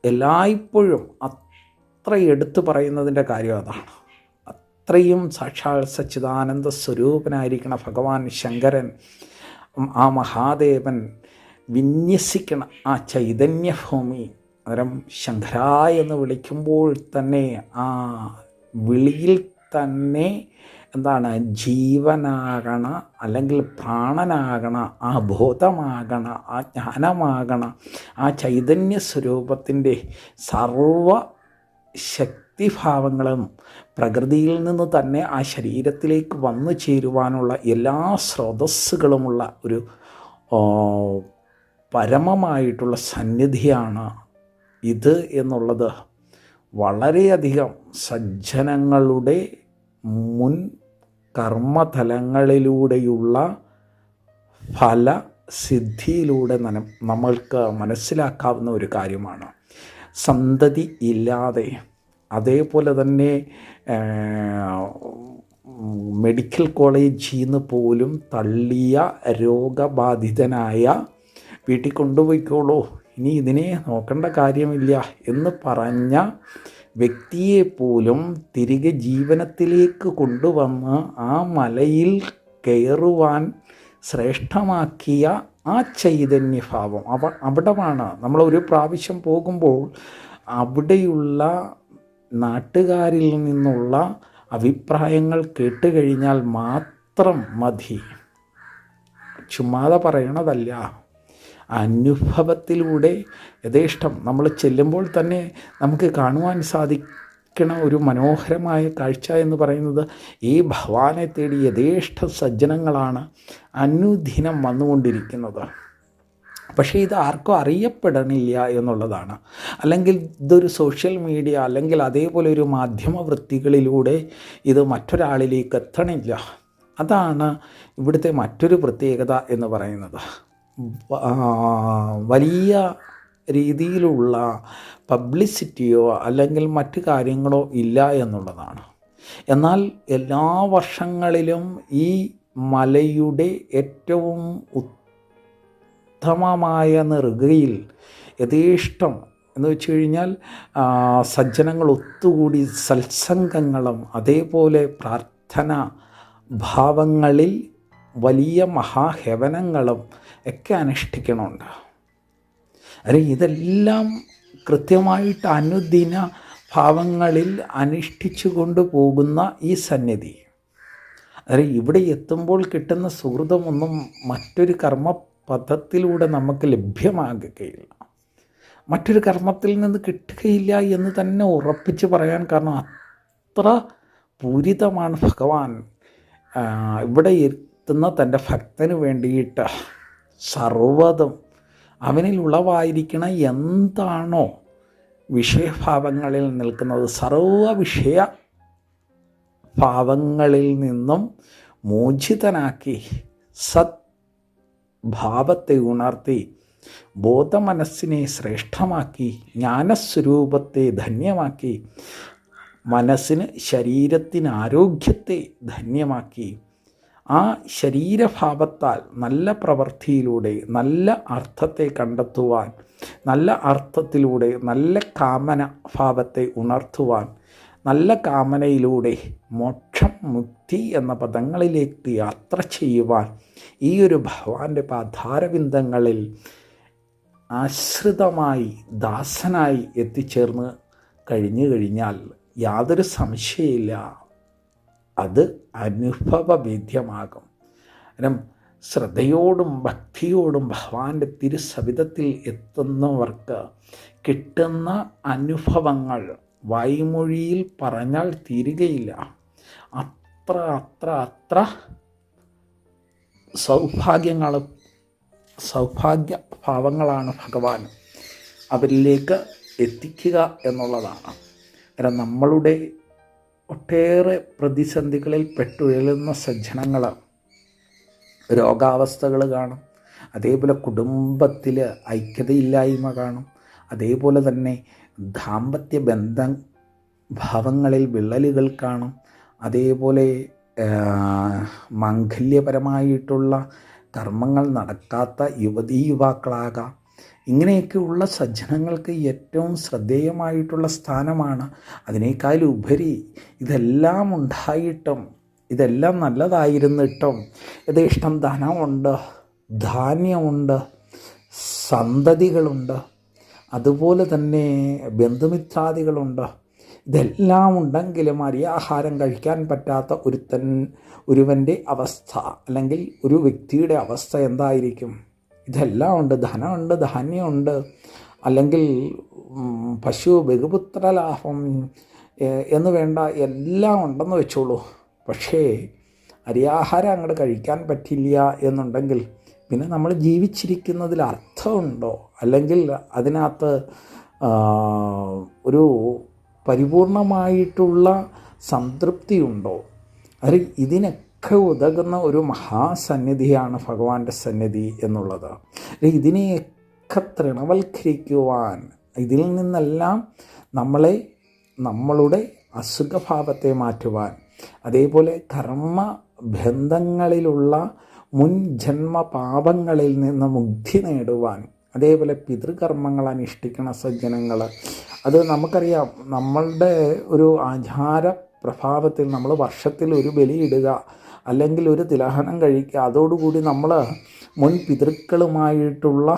എല്ലായ്പ്പോഴും അത്ര എടുത്തു പറയുന്നതിൻ്റെ കാര്യം അതാണ്. അത്രയും സാക്ഷാൽ സച്ചിദാനന്ദ സ്വരൂപനായിരിക്കണ ഭഗവാൻ ശങ്കരൻ, ആ മഹാദേവൻ വിന്യസിക്കണ ആ ചൈതന്യഭൂമി, അന്നേരം ശങ്കര എന്ന് വിളിക്കുമ്പോൾ തന്നെ ആ വിളിയിൽ തന്നെ എന്താണ്, ജീവനാകണ, അല്ലെങ്കിൽ പ്രാണനാകണ, ആ ബോധമാകണ, ആ ജ്ഞാനമാകണ, ആ ചൈതന്യ സ്വരൂപത്തിൻ്റെ സർവ ശക്തിഭാവങ്ങളും പ്രകൃതിയിൽ നിന്ന് തന്നെ ആ ശരീരത്തിലേക്ക് വന്നു ചേരുവാനുള്ള എല്ലാ സ്രോതസ്സുകളുമുള്ള ഒരു പരമമായിട്ടുള്ള സന്നിധിയാണ് ഇത് എന്നുള്ളത് വളരെയധികം സജ്ജനങ്ങളുടെ മുൻ കർമ്മതലങ്ങളിലൂടെയുള്ള ഫലസിദ്ധിയിലൂടെ നമ്മൾക്ക് മനസ്സിലാക്കാവുന്ന ഒരു കാര്യമാണ്. സന്തതി ഇല്ലാതെ, അതേപോലെ തന്നെ മെഡിക്കൽ കോളേജിൽ നിന്ന് പോലും തള്ളിയ രോഗബാധിതനായ വീട്ടിൽ കൊണ്ടുപോയിക്കോളൂ, ഇനി ഇതിനെ നോക്കേണ്ട കാര്യമില്ല എന്ന് പറഞ്ഞ വ്യക്തിയെപ്പോലും തിരികെ ജീവനത്തിലേക്ക് കൊണ്ടുവന്ന് ആ മലയിൽ കയറുവാൻ ശ്രേഷ്ഠമാക്കിയ ആ ചൈതന്യഭാവം അവിടമാണ്. നമ്മൾ ഒരു പ്രാവശ്യം പോകുമ്പോൾ അവിടെയുള്ള നാട്ടുകാരിൽ നിന്നുള്ള അഭിപ്രായങ്ങൾ കേട്ടുകഴിഞ്ഞാൽ മാത്രം മതി. ചുമ്മാതെ പറയണതല്ല, അനുഭവത്തിലൂടെ യഥേഷ്ടം നമ്മൾ ചെല്ലുമ്പോൾ തന്നെ നമുക്ക് കാണുവാൻ സാധിക്കണ ഒരു മനോഹരമായ കാഴ്ച എന്ന് പറയുന്നത് ഈ ഭഗവാനെ തേടി യഥേഷ്ട സജ്ജനങ്ങളാണ് അനുദിനം വന്നുകൊണ്ടിരിക്കുന്നത്. പക്ഷേ ഇത് ആർക്കും അറിയപ്പെടണില്ല എന്നുള്ളതാണ്. അല്ലെങ്കിൽ ഇതൊരു സോഷ്യൽ മീഡിയ അല്ലെങ്കിൽ അതേപോലെ ഒരു മാധ്യമവൃത്തികളിലൂടെ ഇത് മറ്റൊരാളിലേക്ക് എത്തണില്ല. അതാണ് ഇവിടുത്തെ മറ്റൊരു പ്രത്യേകത എന്ന് പറയുന്നത്. വലിയ രീതിയിലുള്ള പബ്ലിസിറ്റിയോ അല്ലെങ്കിൽ മറ്റു കാര്യങ്ങളോ ഇല്ല എന്നുള്ളതാണ്. എന്നാൽ എല്ലാ വർഷങ്ങളിലും ഈ മലയുടെ ഏറ്റവും ഉത്തമമായ നെറുകയിൽ യഥേഷ്ടം എന്ന് വെച്ച് കഴിഞ്ഞാൽ സജ്ജനങ്ങൾ ഒത്തുകൂടി സത്സംഗങ്ങളും അതേപോലെ പ്രാർത്ഥന ഭാവങ്ങളിൽ വലിയ മഹാഹവനങ്ങളും ഒക്കെ അനുഷ്ഠിക്കണമുണ്ട്. ഇതെല്ലാം കൃത്യമായിട്ട് അനുദിന ഭാവങ്ങളിൽ അനുഷ്ഠിച്ചു കൊണ്ടുപോകുന്ന ഈ സന്നിധി ഇവിടെ എത്തുമ്പോൾ കിട്ടുന്ന സുഹൃതമൊന്നും മറ്റൊരു കർമ്മപഥത്തിലൂടെ നമുക്ക് ലഭ്യമാകുകയില്ല, മറ്റൊരു കർമ്മത്തിൽ നിന്ന് കിട്ടുകയില്ല എന്ന് തന്നെ ഉറപ്പിച്ച് പറയാൻ കാരണം അത്ര പൂരിതമാണ് ഭഗവാൻ ഇവിടെ എത്തുന്ന തൻ്റെ ഭക്തന് വേണ്ടിയിട്ട് സർവ്വതും അവനിൽ ഉളവായിരിക്കണ എന്താണോ വിഷയഭാവങ്ങളിൽ നിൽക്കുന്നത് സർവ വിഷയ ഭാവങ്ങളിൽ നിന്നും മോചിതനാക്കി സത് ഭാവത്തെ ഉണർത്തി ബോധമനസ്സിനെ ശ്രേഷ്ഠമാക്കി ജ്ഞാനസ്വരൂപത്തെ ധന്യമാക്കി മനസ്സിന് ശരീരത്തിന് ആരോഗ്യത്തെ ധന്യമാക്കി ആ ശരീരഭാവത്താൽ നല്ല പ്രവൃത്തിയിലൂടെ നല്ല അർത്ഥത്തെ കണ്ടെത്തുവാൻ, നല്ല അർത്ഥത്തിലൂടെ നല്ല കാമന ഭാവത്തെ ഉണർത്തുവാൻ, നല്ല കാമനയിലൂടെ മോക്ഷം മുക്തി എന്ന പദങ്ങളിലേക്ക് യാത്ര ചെയ്യുവാൻ ഈ ഒരു ഭഗവാന്റെ പാദാരവിന്ദങ്ങളിൽ ആശ്രിതമായി ദാസനായി എത്തിച്ചേർന്ന് കഴിഞ്ഞു കഴിഞ്ഞാൽ യാതൊരു സംശയമില്ല അത് അനുഭവവേദ്യമാകും. കാരണം ശ്രദ്ധയോടും ഭക്തിയോടും ഭഗവാന്റെ തിരുസവിധത്തിൽ എത്തുന്നവർക്ക് കിട്ടുന്ന അനുഭവങ്ങൾ വായ്മൊഴിയിൽ പറഞ്ഞാൽ തീരുകയില്ല. അത്ര അത്ര അത്ര സൗഭാഗ്യഭാവങ്ങളാണ് ഭഗവാൻ അവരിലേക്ക് എത്തിക്കുക എന്നുള്ളതാണ്. കാരണം നമ്മളുടെ ഒട്ടേറെ പ്രതിസന്ധികളിൽ പെട്ടുഴലുന്ന സജ്ജനങ്ങൾ രോഗാവസ്ഥകൾ കാണും, അതേപോലെ കുടുംബത്തിൽ ഐക്യതയില്ലായ്മ കാണും, അതേപോലെ തന്നെ ദാമ്പത്യ ബന്ധ ഭാവങ്ങളിൽ വിള്ളലുകൾ കാണും, അതേപോലെ മാംഗല്യപരമായിട്ടുള്ള കർമ്മങ്ങൾ നടക്കാത്ത യുവതീ യുവാക്കളാകാം. ഇങ്ങനെയൊക്കെയുള്ള സജ്ജനങ്ങൾക്ക് ഏറ്റവും ശ്രദ്ധേയമായിട്ടുള്ള സ്ഥാനമാണ്. അതിനേക്കാളുപരി ഇതെല്ലാം ഉണ്ടായിട്ടും ഇതെല്ലാം നല്ലതായിരുന്നിട്ടും യഥേഷ്ടം ധനമുണ്ട്, ധാന്യമുണ്ട്, സന്തതികളുണ്ട്, അതുപോലെ തന്നെ ബന്ധുമിത്രാദികളുണ്ട്. ഇതെല്ലാം ഉണ്ടെങ്കിലും അരിയാഹാരം കഴിക്കാൻ പറ്റാത്ത ഒരുവൻ്റെ അവസ്ഥ അല്ലെങ്കിൽ ഒരു വ്യക്തിയുടെ അവസ്ഥ എന്തായിരിക്കും? ഇതെല്ലാം ഉണ്ട്, ധനമുണ്ട്, ധാന്യമുണ്ട്, അല്ലെങ്കിൽ പശു ബഹുപുത്ര ലാഭം എന്ന് വേണ്ട എല്ലാം ഉണ്ടെന്ന് വെച്ചോളൂ. പക്ഷേ അരിയാഹാരം അങ്ങോട്ട് കഴിക്കാൻ പറ്റില്ല എന്നുണ്ടെങ്കിൽ പിന്നെ നമ്മൾ ജീവിച്ചിരിക്കുന്നതിൽ അർത്ഥമുണ്ടോ? അല്ലെങ്കിൽ അതിനകത്ത് ഒരു പരിപൂർണമായിട്ടുള്ള സംതൃപ്തിയുണ്ടോ? അത് ഇതിനൊക്കെ ഉതകുന്ന ഒരു മഹാസന്നിധിയാണ് ഭഗവാന്റെ സന്നിധി എന്നുള്ളത്. ഇതിനെയൊക്കെ തൃണവൽക്കരിക്കുവാൻ, ഇതിൽ നിന്നെല്ലാം നമ്മളുടെ അസുഖഭാവത്തെ മാറ്റുവാൻ, അതേപോലെ കർമ്മബന്ധങ്ങളിലുള്ള മുൻ ജന്മ പാപങ്ങളിൽ നിന്ന് മുക്തി നേടുവാൻ, അതേപോലെ പിതൃകർമ്മങ്ങൾ അനുഷ്ഠിക്കുന്ന സജ്ജനങ്ങൾ, അത് നമുക്കറിയാം. നമ്മളുടെ ഒരു ആചാര പ്രഭാവത്തിൽ നമ്മൾ വർഷത്തിൽ ഒരു ബലിയിടുക അല്ലെങ്കിൽ ഒരു തിലഹനം കഴിക്കുക, അതോടുകൂടി നമ്മൾ മുൻ പിതൃക്കളുമായിട്ടുള്ള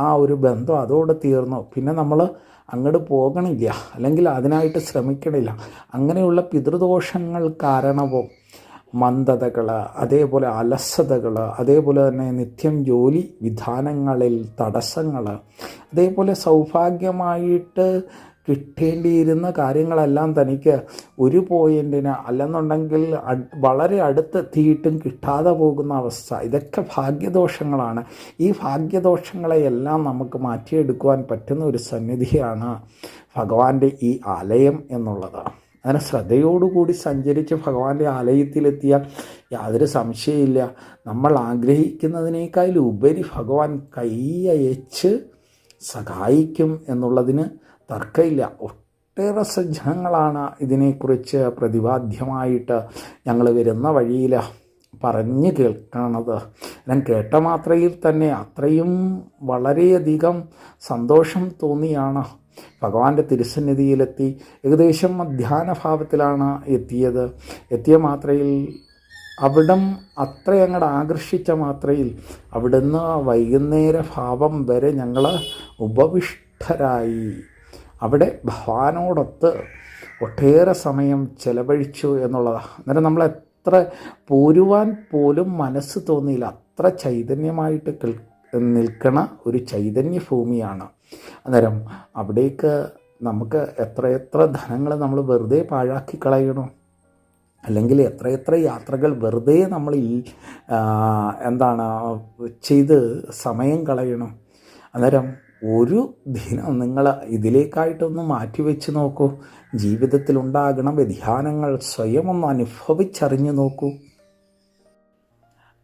ആ ഒരു ബന്ധം അതോടെ തീർന്നു. പിന്നെ നമ്മൾ അങ്ങോട്ട് പോകണില്ല അല്ലെങ്കിൽ അതിനായിട്ട് ശ്രമിക്കണില്ല. അങ്ങനെയുള്ള പിതൃദോഷങ്ങൾ കാരണവും മന്ദതകൾ, അതേപോലെ അലസതകൾ, അതേപോലെ തന്നെ നിത്യം ജോലി വിധാനങ്ങളിൽ തടസ്സങ്ങൾ, അതേപോലെ സൗഭാഗ്യമായിട്ട് കിട്ടേണ്ടിയിരുന്ന കാര്യങ്ങളെല്ലാം തനിക്ക് ഒരു പോയിൻറ്റിന് അല്ലെന്നുണ്ടെങ്കിൽ വളരെ അടുത്തെത്തിയിട്ടും കിട്ടാതെ പോകുന്ന അവസ്ഥ, ഇതൊക്കെ ഭാഗ്യദോഷങ്ങളാണ്. ഈ ഭാഗ്യദോഷങ്ങളെയെല്ലാം നമുക്ക് മാറ്റിയെടുക്കുവാൻ പറ്റുന്ന ഒരു സന്നിധിയാണ് ഭഗവാന്റെ ഈ ആലയം എന്നുള്ളത്. അങ്ങനെ ശ്രദ്ധയോടുകൂടി സഞ്ചരിച്ച് ഭഗവാന്റെ ആലയത്തിലെത്തിയാൽ യാതൊരു സംശയമില്ല, നമ്മൾ ആഗ്രഹിക്കുന്നതിനേക്കാൾ ഉപരി ഭഗവാൻ കൈയയച്ച് സഹായിക്കും എന്നുള്ളതിന് തർക്കമില്ല. ഒട്ടേറെ സജ്ജനങ്ങളാണ് ഇതിനെക്കുറിച്ച് പ്രതിപാദ്യമായിട്ട് ഞങ്ങൾ വരുന്ന വഴിയിൽ പറഞ്ഞ് കേൾക്കണത്. ഞാൻ കേട്ട മാത്രയിൽ തന്നെ അത്രയും വളരെയധികം സന്തോഷം തോന്നിയാണ് ഭഗവാന്റെ തിരുസന്നിധിയിലെത്തി. ഏകദേശം മധ്യാഹ്നഭാവത്തിലാണ് എത്തിയത്. എത്തിയ മാത്രയിൽ അവിടം അത്രയങ്ങോട്ട് ആകർഷിച്ച മാത്രയിൽ അവിടുന്ന് വൈകുന്നേര ഭാവം വരെ ഞങ്ങൾ ഉപവിഷ്ടരായി അവിടെ ഭഗവാനോടൊത്ത് ഒട്ടേറെ സമയം ചെലവഴിച്ചു എന്നുള്ളതാണ്. അന്നേരം നമ്മൾ എത്ര പോരുവാൻ പോലും മനസ്സ് തോന്നിയില്ല, അത്ര ചൈതന്യമായിട്ട് നിൽക്കണ ഒരു ചൈതന്യ ഭൂമിയാണ്. അന്നേരം അവിടേക്ക് നമുക്ക് എത്രയെത്ര ധനങ്ങൾ നമ്മൾ വെറുതെ പാഴാക്കി കളയണോ, അല്ലെങ്കിൽ എത്രയെത്ര യാത്രകൾ വെറുതെ നമ്മൾ ചെയ്ത് സമയം കളയണം. അന്നേരം ഒരു ദിനം നിങ്ങൾ ഇതിലേക്കായിട്ടൊന്ന് മാറ്റിവെച്ച് നോക്കൂ. ജീവിതത്തിലുണ്ടാകണ വ്യതിയാനങ്ങൾ സ്വയം ഒന്ന് അനുഭവിച്ചറിഞ്ഞു നോക്കൂ.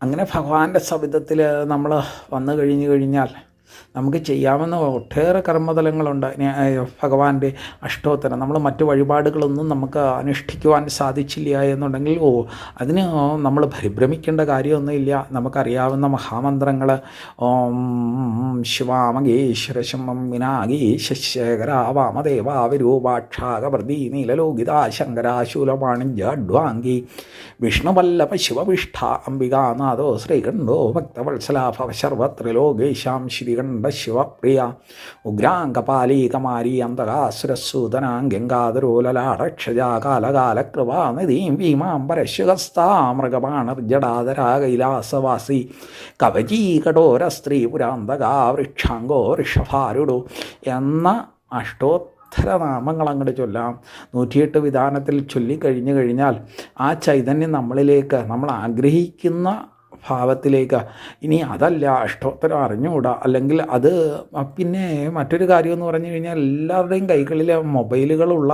അങ്ങനെ ഭഗവാന്റെ സവിധത്തിൽ നമ്മൾ വന്നു കഴിഞ്ഞാൽ നമുക്ക് ചെയ്യാവുന്ന ഒട്ടേറെ കർമ്മതലങ്ങളുണ്ട്. ഭഗവാന്റെ അഷ്ടോത്തരം നമ്മൾ മറ്റു വഴിപാടുകളൊന്നും നമുക്ക് അനുഷ്ഠിക്കുവാൻ സാധിച്ചില്ല എന്നുണ്ടെങ്കിൽ അതിന് നമ്മൾ പരിഭ്രമിക്കേണ്ട കാര്യമൊന്നുമില്ല. നമുക്കറിയാവുന്ന മഹാമന്ത്രങ്ങൾ ഓം ശിവാമഗേശ്വരശമം വിനാഗീശേഖര വാമദേവാവിരൂപാക്ഷാകപ്രതി നീലലോകിതാ ശങ്കരാശൂലപാണിജ്യാഡ്വാംഗി വിഷ്ണുവല്ലഭ ശിവവിഷ്ഠ അംബികാനാഥോ ശ്രീകണ്ഠോ ഭക്തവത്സലാഭവ സർവത്രിലോകേശാം ശ്രീകണ്ഠ ശിവപ്രിയ ഉഗ്രാംഗപാലീകമാരി അന്തകാസുരസൂതനാംഗംഗാധരോലലാടക്ഷജാ കാലകാലകൃപാനിധീം ഭീമാം പരശുഹസ്താമൃഗപാണർജടാധരാ കൈലാസവാസി കവചീ കഠോര സ്ത്രീ പുരാന്തകാ വൃക്ഷാംഗോ ഋഷഭാരുടു എന്ന നാമങ്ങൾ അങ്ങോട്ട് ചൊല്ലാം. 108 വിധാനത്തിൽ ചൊല്ലിക്കഴിഞ്ഞു കഴിഞ്ഞാൽ ആ ചൈതന്യം നമ്മളിലേക്ക്, നമ്മൾ ആഗ്രഹിക്കുന്ന ഭാവത്തിലേക്ക്, ഇനി അതല്ല അഷ്ടോത്തരം അറിഞ്ഞുകൂടാ, അല്ലെങ്കിൽ അത് പിന്നെ മറ്റൊരു കാര്യമെന്ന് പറഞ്ഞു കഴിഞ്ഞാൽ എല്ലാവരുടെയും കൈകളിൽ മൊബൈലുകളുള്ള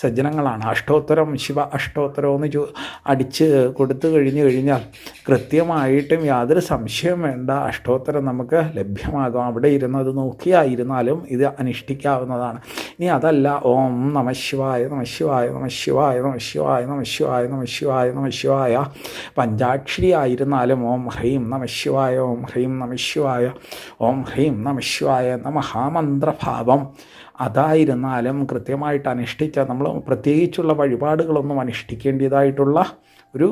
സജ്ജനങ്ങളാണ്. അഷ്ടോത്തരം ശിവ അഷ്ടോത്തരം എന്ന് അടിച്ച് കൊടുത്തു കഴിഞ്ഞാൽ കൃത്യമായിട്ടും യാതൊരു സംശയം വേണ്ട, അഷ്ടോത്തരം നമുക്ക് ലഭ്യമാകും. അവിടെ ഇരുന്നത് നോക്കിയായിരുന്നാലും ഇത് അനുഷ്ഠിക്കാവുന്നതാണ്. ഇനി അതല്ല ഓം നമ ശിവായ നമ ശിവായ നമ ശിവായ നമ ശിവായ നമ ശിവായ നമ ശിവായ നമ ശിവായ പഞ്ചാക്ഷരി ആയിരുന്നാലും ഓം ഹ്രീം നമ ശിവായ ഓം ഹ്രീം നമ ശിവായ ഓം ഹ്രീം നമ ശിവായ എന്ന മഹാമന്ത്രഭാവം അതായിരുന്നാലും കൃത്യമായിട്ട് അനുഷ്ഠിച്ച നമ്മൾ പ്രത്യേകിച്ചുള്ള വഴിപാടുകളൊന്നും അനുഷ്ഠിക്കേണ്ടതായിട്ടുള്ള ഒരു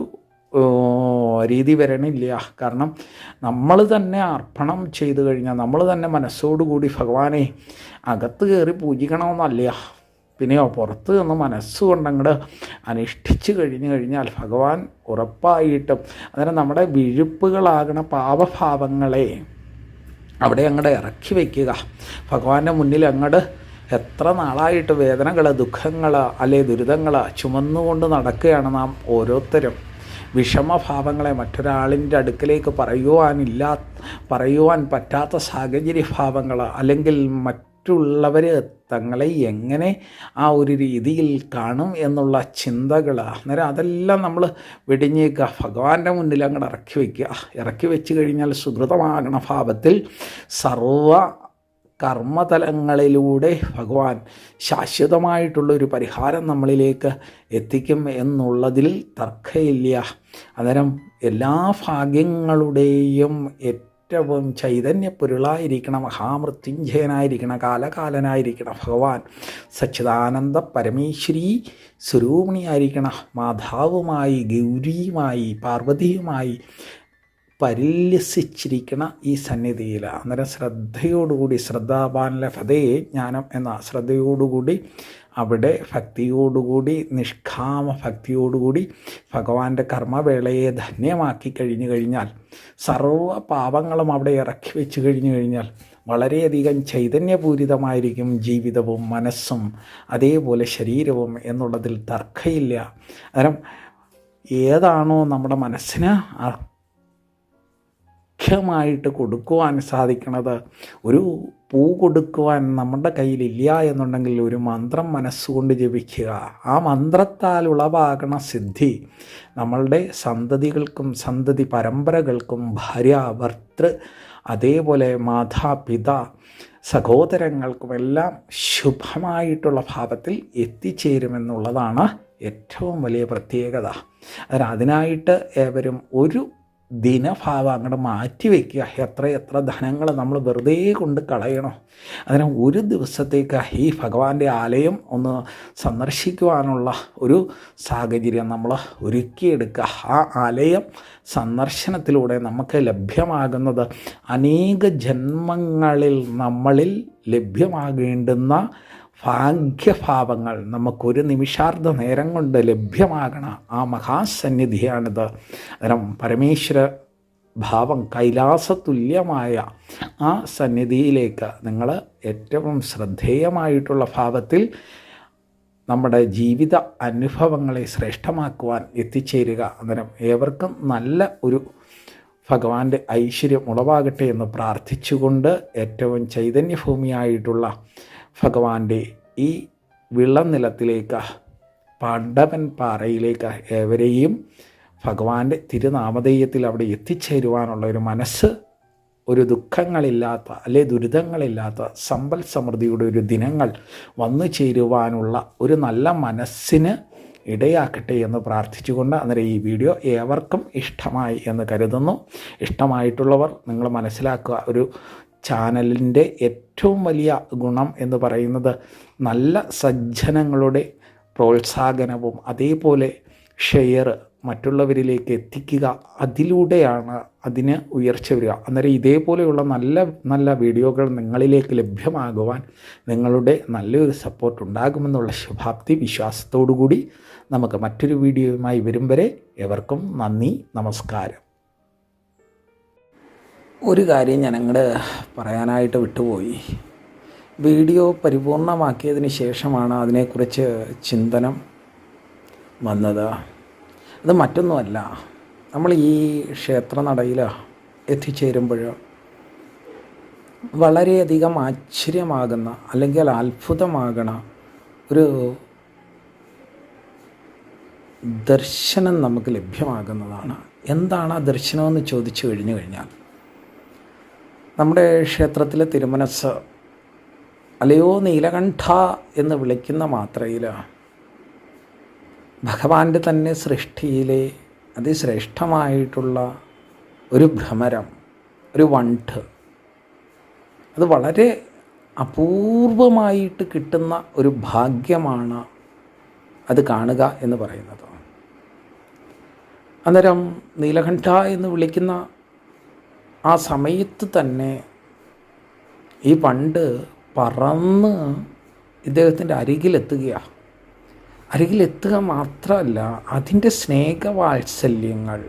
രീതി വരണില്ല. കാരണം നമ്മൾ തന്നെ അർപ്പണം ചെയ്തു കഴിഞ്ഞാൽ, നമ്മൾ തന്നെ മനസ്സോടുകൂടി ഭഗവാനെ അകത്ത് കയറി പൂജിക്കണമെന്നല്ല, പിന്നെയോ പുറത്ത് നിന്ന് മനസ്സുകൊണ്ടങ്ങോട്ട് അനുഷ്ഠിച്ച് കഴിഞ്ഞാൽ ഭഗവാൻ ഉറപ്പായിട്ടും അന്നേരം നമ്മുടെ വിഴുപ്പുകളാകണ പാപഭാവങ്ങളെ അവിടെ അങ്ങോട്ട് ഇറക്കി വയ്ക്കുക. ഭഗവാന്റെ മുന്നിൽ അങ്ങോട്ട് എത്ര നാളായിട്ട് വേദനകൾ, ദുഃഖങ്ങൾ, അല്ലെ ദുരിതങ്ങൾ ചുമന്നുകൊണ്ട് നടക്കുകയാണ് നാം ഓരോരുത്തരും. വിഷമഭാവങ്ങളെ മറ്റൊരാളിൻ്റെ അടുക്കലേക്ക് പറയുവാൻ പറ്റാത്ത സാഹചര്യഭാവങ്ങൾ, അല്ലെങ്കിൽ മറ്റുള്ളവർ തങ്ങളെ എങ്ങനെ ആ ഒരു രീതിയിൽ കാണും എന്നുള്ള ചിന്തകൾ, അന്നേരം അതെല്ലാം നമ്മൾ വെടിഞ്ഞേക്കുക, ഭഗവാന്റെ മുന്നിൽ അങ്ങോട്ട് ഇറക്കി വെച്ച് കഴിഞ്ഞാൽ സുഹൃതമാകണ ഭാവത്തിൽ സർവ കർമ്മതലങ്ങളിലൂടെ ഭഗവാൻ ശാശ്വതമായിട്ടുള്ളൊരു പരിഹാരം നമ്മളിലേക്ക് എത്തിക്കും എന്നുള്ളതിൽ തർക്കമില്ല. അന്നേരം എല്ലാ ഭാഗ്യങ്ങളുടെയും ഏറ്റവും ചൈതന്യപ്പൊരുളായിരിക്കണ മഹാമൃത്യുഞ്ജയനായിരിക്കണ കാലകാലനായിരിക്കണ ഭഗവാൻ സച്ചിദാനന്ദ പരമേശ്വരി സ്വരൂപിണിയായിരിക്കണ മാതാവുമായി, ഗൗരിയുമായി, പാർവതിയുമായി പരിലസിച്ചിരിക്കണ ഈ സന്നിധിയിൽ അന്നേരം ശ്രദ്ധയോടുകൂടി, ശ്രദ്ധാവാൻ ലഭതേ ജ്ഞാനം എന്ന ശ്രദ്ധയോടുകൂടി അവിടെ ഭക്തിയോടുകൂടി, നിഷ്കാമ ഭക്തിയോടുകൂടി ഭഗവാന്റെ കർമ്മവേളയെ ധന്യമാക്കി കഴിഞ്ഞു കഴിഞ്ഞാൽ, സർവ്വ പാപങ്ങളും അവിടെ ഇറക്കി വെച്ച് കഴിഞ്ഞു കഴിഞ്ഞാൽ വളരെയധികം ചൈതന്യപൂരിതമായിരിക്കും ജീവിതവും മനസ്സും അതേപോലെ ശരീരവും എന്നുള്ളതിൽ തർക്കമില്ല. അന്നേരം ഏതാണോ നമ്മുടെ മനസ്സിന് അർഘ്യമായിട്ട് കൊടുക്കുവാൻ സാധിക്കുന്നത്, ഒരു പൂ കൊടുക്കുവാൻ നമ്മുടെ കയ്യിലില്ല എന്നുണ്ടെങ്കിൽ ഒരു മന്ത്രം മനസ്സുകൊണ്ട് ജപിക്കുക. ആ മന്ത്രത്താൽ ഉളവാകണ സിദ്ധി നമ്മളുടെ സന്തതികൾക്കും സന്തതി പരമ്പരകൾക്കും ഭാര്യ ഭർത്തൃ അതേപോലെ മാതാപിതാ സഹോദരങ്ങൾക്കുമെല്ലാം ശുഭമായിട്ടുള്ള ഭാവത്തിൽ എത്തിച്ചേരുമെന്നുള്ളതാണ് ഏറ്റവും വലിയ പ്രത്യേകത. അതിനായിട്ട് ഏവരും ഒരു ദിനഭാവം അങ്ങോട്ട് മാറ്റിവെക്കുക. എത്ര ധനങ്ങൾ നമ്മൾ വെറുതെ കൊണ്ട് കളയണോ? അതിന് ഒരു ദിവസത്തേക്ക് ഈ ഭഗവാന്റെ ആലയം ഒന്ന് സന്ദർശിക്കുവാനുള്ള ഒരു സാഹചര്യം നമ്മൾ ഒരുക്കിയെടുക്കുക. ആ ആലയം സന്ദർശനത്തിലൂടെ നമുക്ക് ലഭ്യമാകുന്നത് അനേക ജന്മങ്ങളിൽ നമ്മളിൽ ലഭ്യമാകേണ്ടുന്ന ഭാഗ്യഭാവങ്ങൾ നമുക്കൊരു നിമിഷാർദ്ധ നേരം കൊണ്ട് ലഭ്യമാകണ ആ മഹാസന്നിധിയാണിത്. അന്നേരം പരമേശ്വര ഭാവം കൈലാസതുല്യമായ ആ സന്നിധിയിലേക്ക് നിങ്ങൾ ഏറ്റവും ശ്രദ്ധേയമായിട്ടുള്ള ഭാവത്തിൽ നമ്മുടെ ജീവിത അനുഭവങ്ങളെ ശ്രേഷ്ഠമാക്കുവാൻ എത്തിച്ചേരുക. അന്നേരം ഏവർക്കും നല്ല ഒരു ഭഗവാന്റെ ഐശ്വര്യം ഉളവാകട്ടെ എന്ന് പ്രാർത്ഥിച്ചുകൊണ്ട് ഏറ്റവും ചൈതന്യഭൂമിയായിട്ടുള്ള ഭഗവാന്റെ ഈ വിളനിലത്തിലേക്ക്, പാണ്ഡവൻ പാറയിലേക്ക് ഏവരെയും ഭഗവാന്റെ തിരുനാമധേയത്തിൽ അവിടെ എത്തിച്ചേരുവാനുള്ള ഒരു മനസ്സ്, ഒരു ദുഃഖങ്ങളില്ലാത്ത അല്ലെ ദുരിതങ്ങളില്ലാത്ത സമ്പൽ സമൃദ്ധിയുടെ ഒരു ദിനങ്ങൾ വന്നു ചേരുവാനുള്ള ഒരു നല്ല മനസ്സിന് ഇടയാക്കട്ടെ എന്ന് പ്രാർത്ഥിച്ചുകൊണ്ട് അന്നേരം ഈ വീഡിയോ ഏവർക്കും ഇഷ്ടമായി എന്ന് കരുതുന്നു. ഇഷ്ടമായിട്ടുള്ളവർ നിങ്ങൾ മനസ്സിലാക്കുക, ഒരു ചാനലിൻ്റെ ഏറ്റവും വലിയ ഗുണം എന്ന് പറയുന്നത് നല്ല സജ്ജനങ്ങളുടെ പ്രോത്സാഹനവും അതേപോലെ ഷെയർ മറ്റുള്ളവരിലേക്ക് എത്തിക്കുക, അതിലൂടെയാണ് അതിന് ഉയർച്ച വരിക. അന്നേരം ഇതേപോലെയുള്ള നല്ല നല്ല വീഡിയോകൾ നിങ്ങളിലേക്ക് ലഭ്യമാകുവാൻ നിങ്ങളുടെ നല്ലൊരു സപ്പോർട്ട് ഉണ്ടാകുമെന്നുള്ള ശുഭാപ്തി വിശ്വാസത്തോടു കൂടി നമുക്ക് മറ്റൊരു വീഡിയോയുമായി വരും വരെ എവർക്കും നന്ദി, നമസ്കാരം. ഒരു കാര്യം ഞാൻ അങ്ങോട്ട് പറയാനായിട്ട് വിട്ടുപോയി. വീഡിയോ പരിപൂർണമാക്കിയതിന് ശേഷമാണ് അതിനെക്കുറിച്ച് ചിന്തനം വന്നത്. അത് മറ്റൊന്നുമല്ല, നമ്മൾ ഈ ക്ഷേത്രനടയിൽ എത്തിച്ചേരുമ്പോൾ വളരെയധികം ആശ്ചര്യമാകുന്ന അല്ലെങ്കിൽ അത്ഭുതമാകണ ഒരു ദർശനം നമുക്ക് ലഭ്യമാകുന്നതാണ്. എന്താണ് ആ ദർശനമെന്ന് ചോദിച്ചു കഴിഞ്ഞു കഴിഞ്ഞാൽ, നമ്മുടെ ക്ഷേത്രത്തിലെ തിരുമനസ് അല്ലയോ നീലകണ്ഠ എന്ന് വിളിക്കുന്ന മാത്രയിൽ ഭഗവാന്റെ തന്നെ സൃഷ്ടിയിലെ അതിശ്രേഷ്ഠമായിട്ടുള്ള ഒരു ഭ്രമരം, ഒരു വണ്ട്, അത് വളരെ അപൂർവമായിട്ട് കിട്ടുന്ന ഒരു ഭാഗ്യമാണ് അത് കാണുക എന്ന് പറയുന്നത്. അന്നേരം നീലകണ്ഠ എന്ന് വിളിക്കുന്ന ആ സമയത്ത് തന്നെ ഈ വണ്ട് പറന്ന് ഇദ്ദേഹത്തിൻ്റെ അരികിലെത്തുകയാണ്. അരികിലെത്തുക മാത്രമല്ല, അതിൻ്റെ സ്നേഹവാത്സല്യങ്ങൾ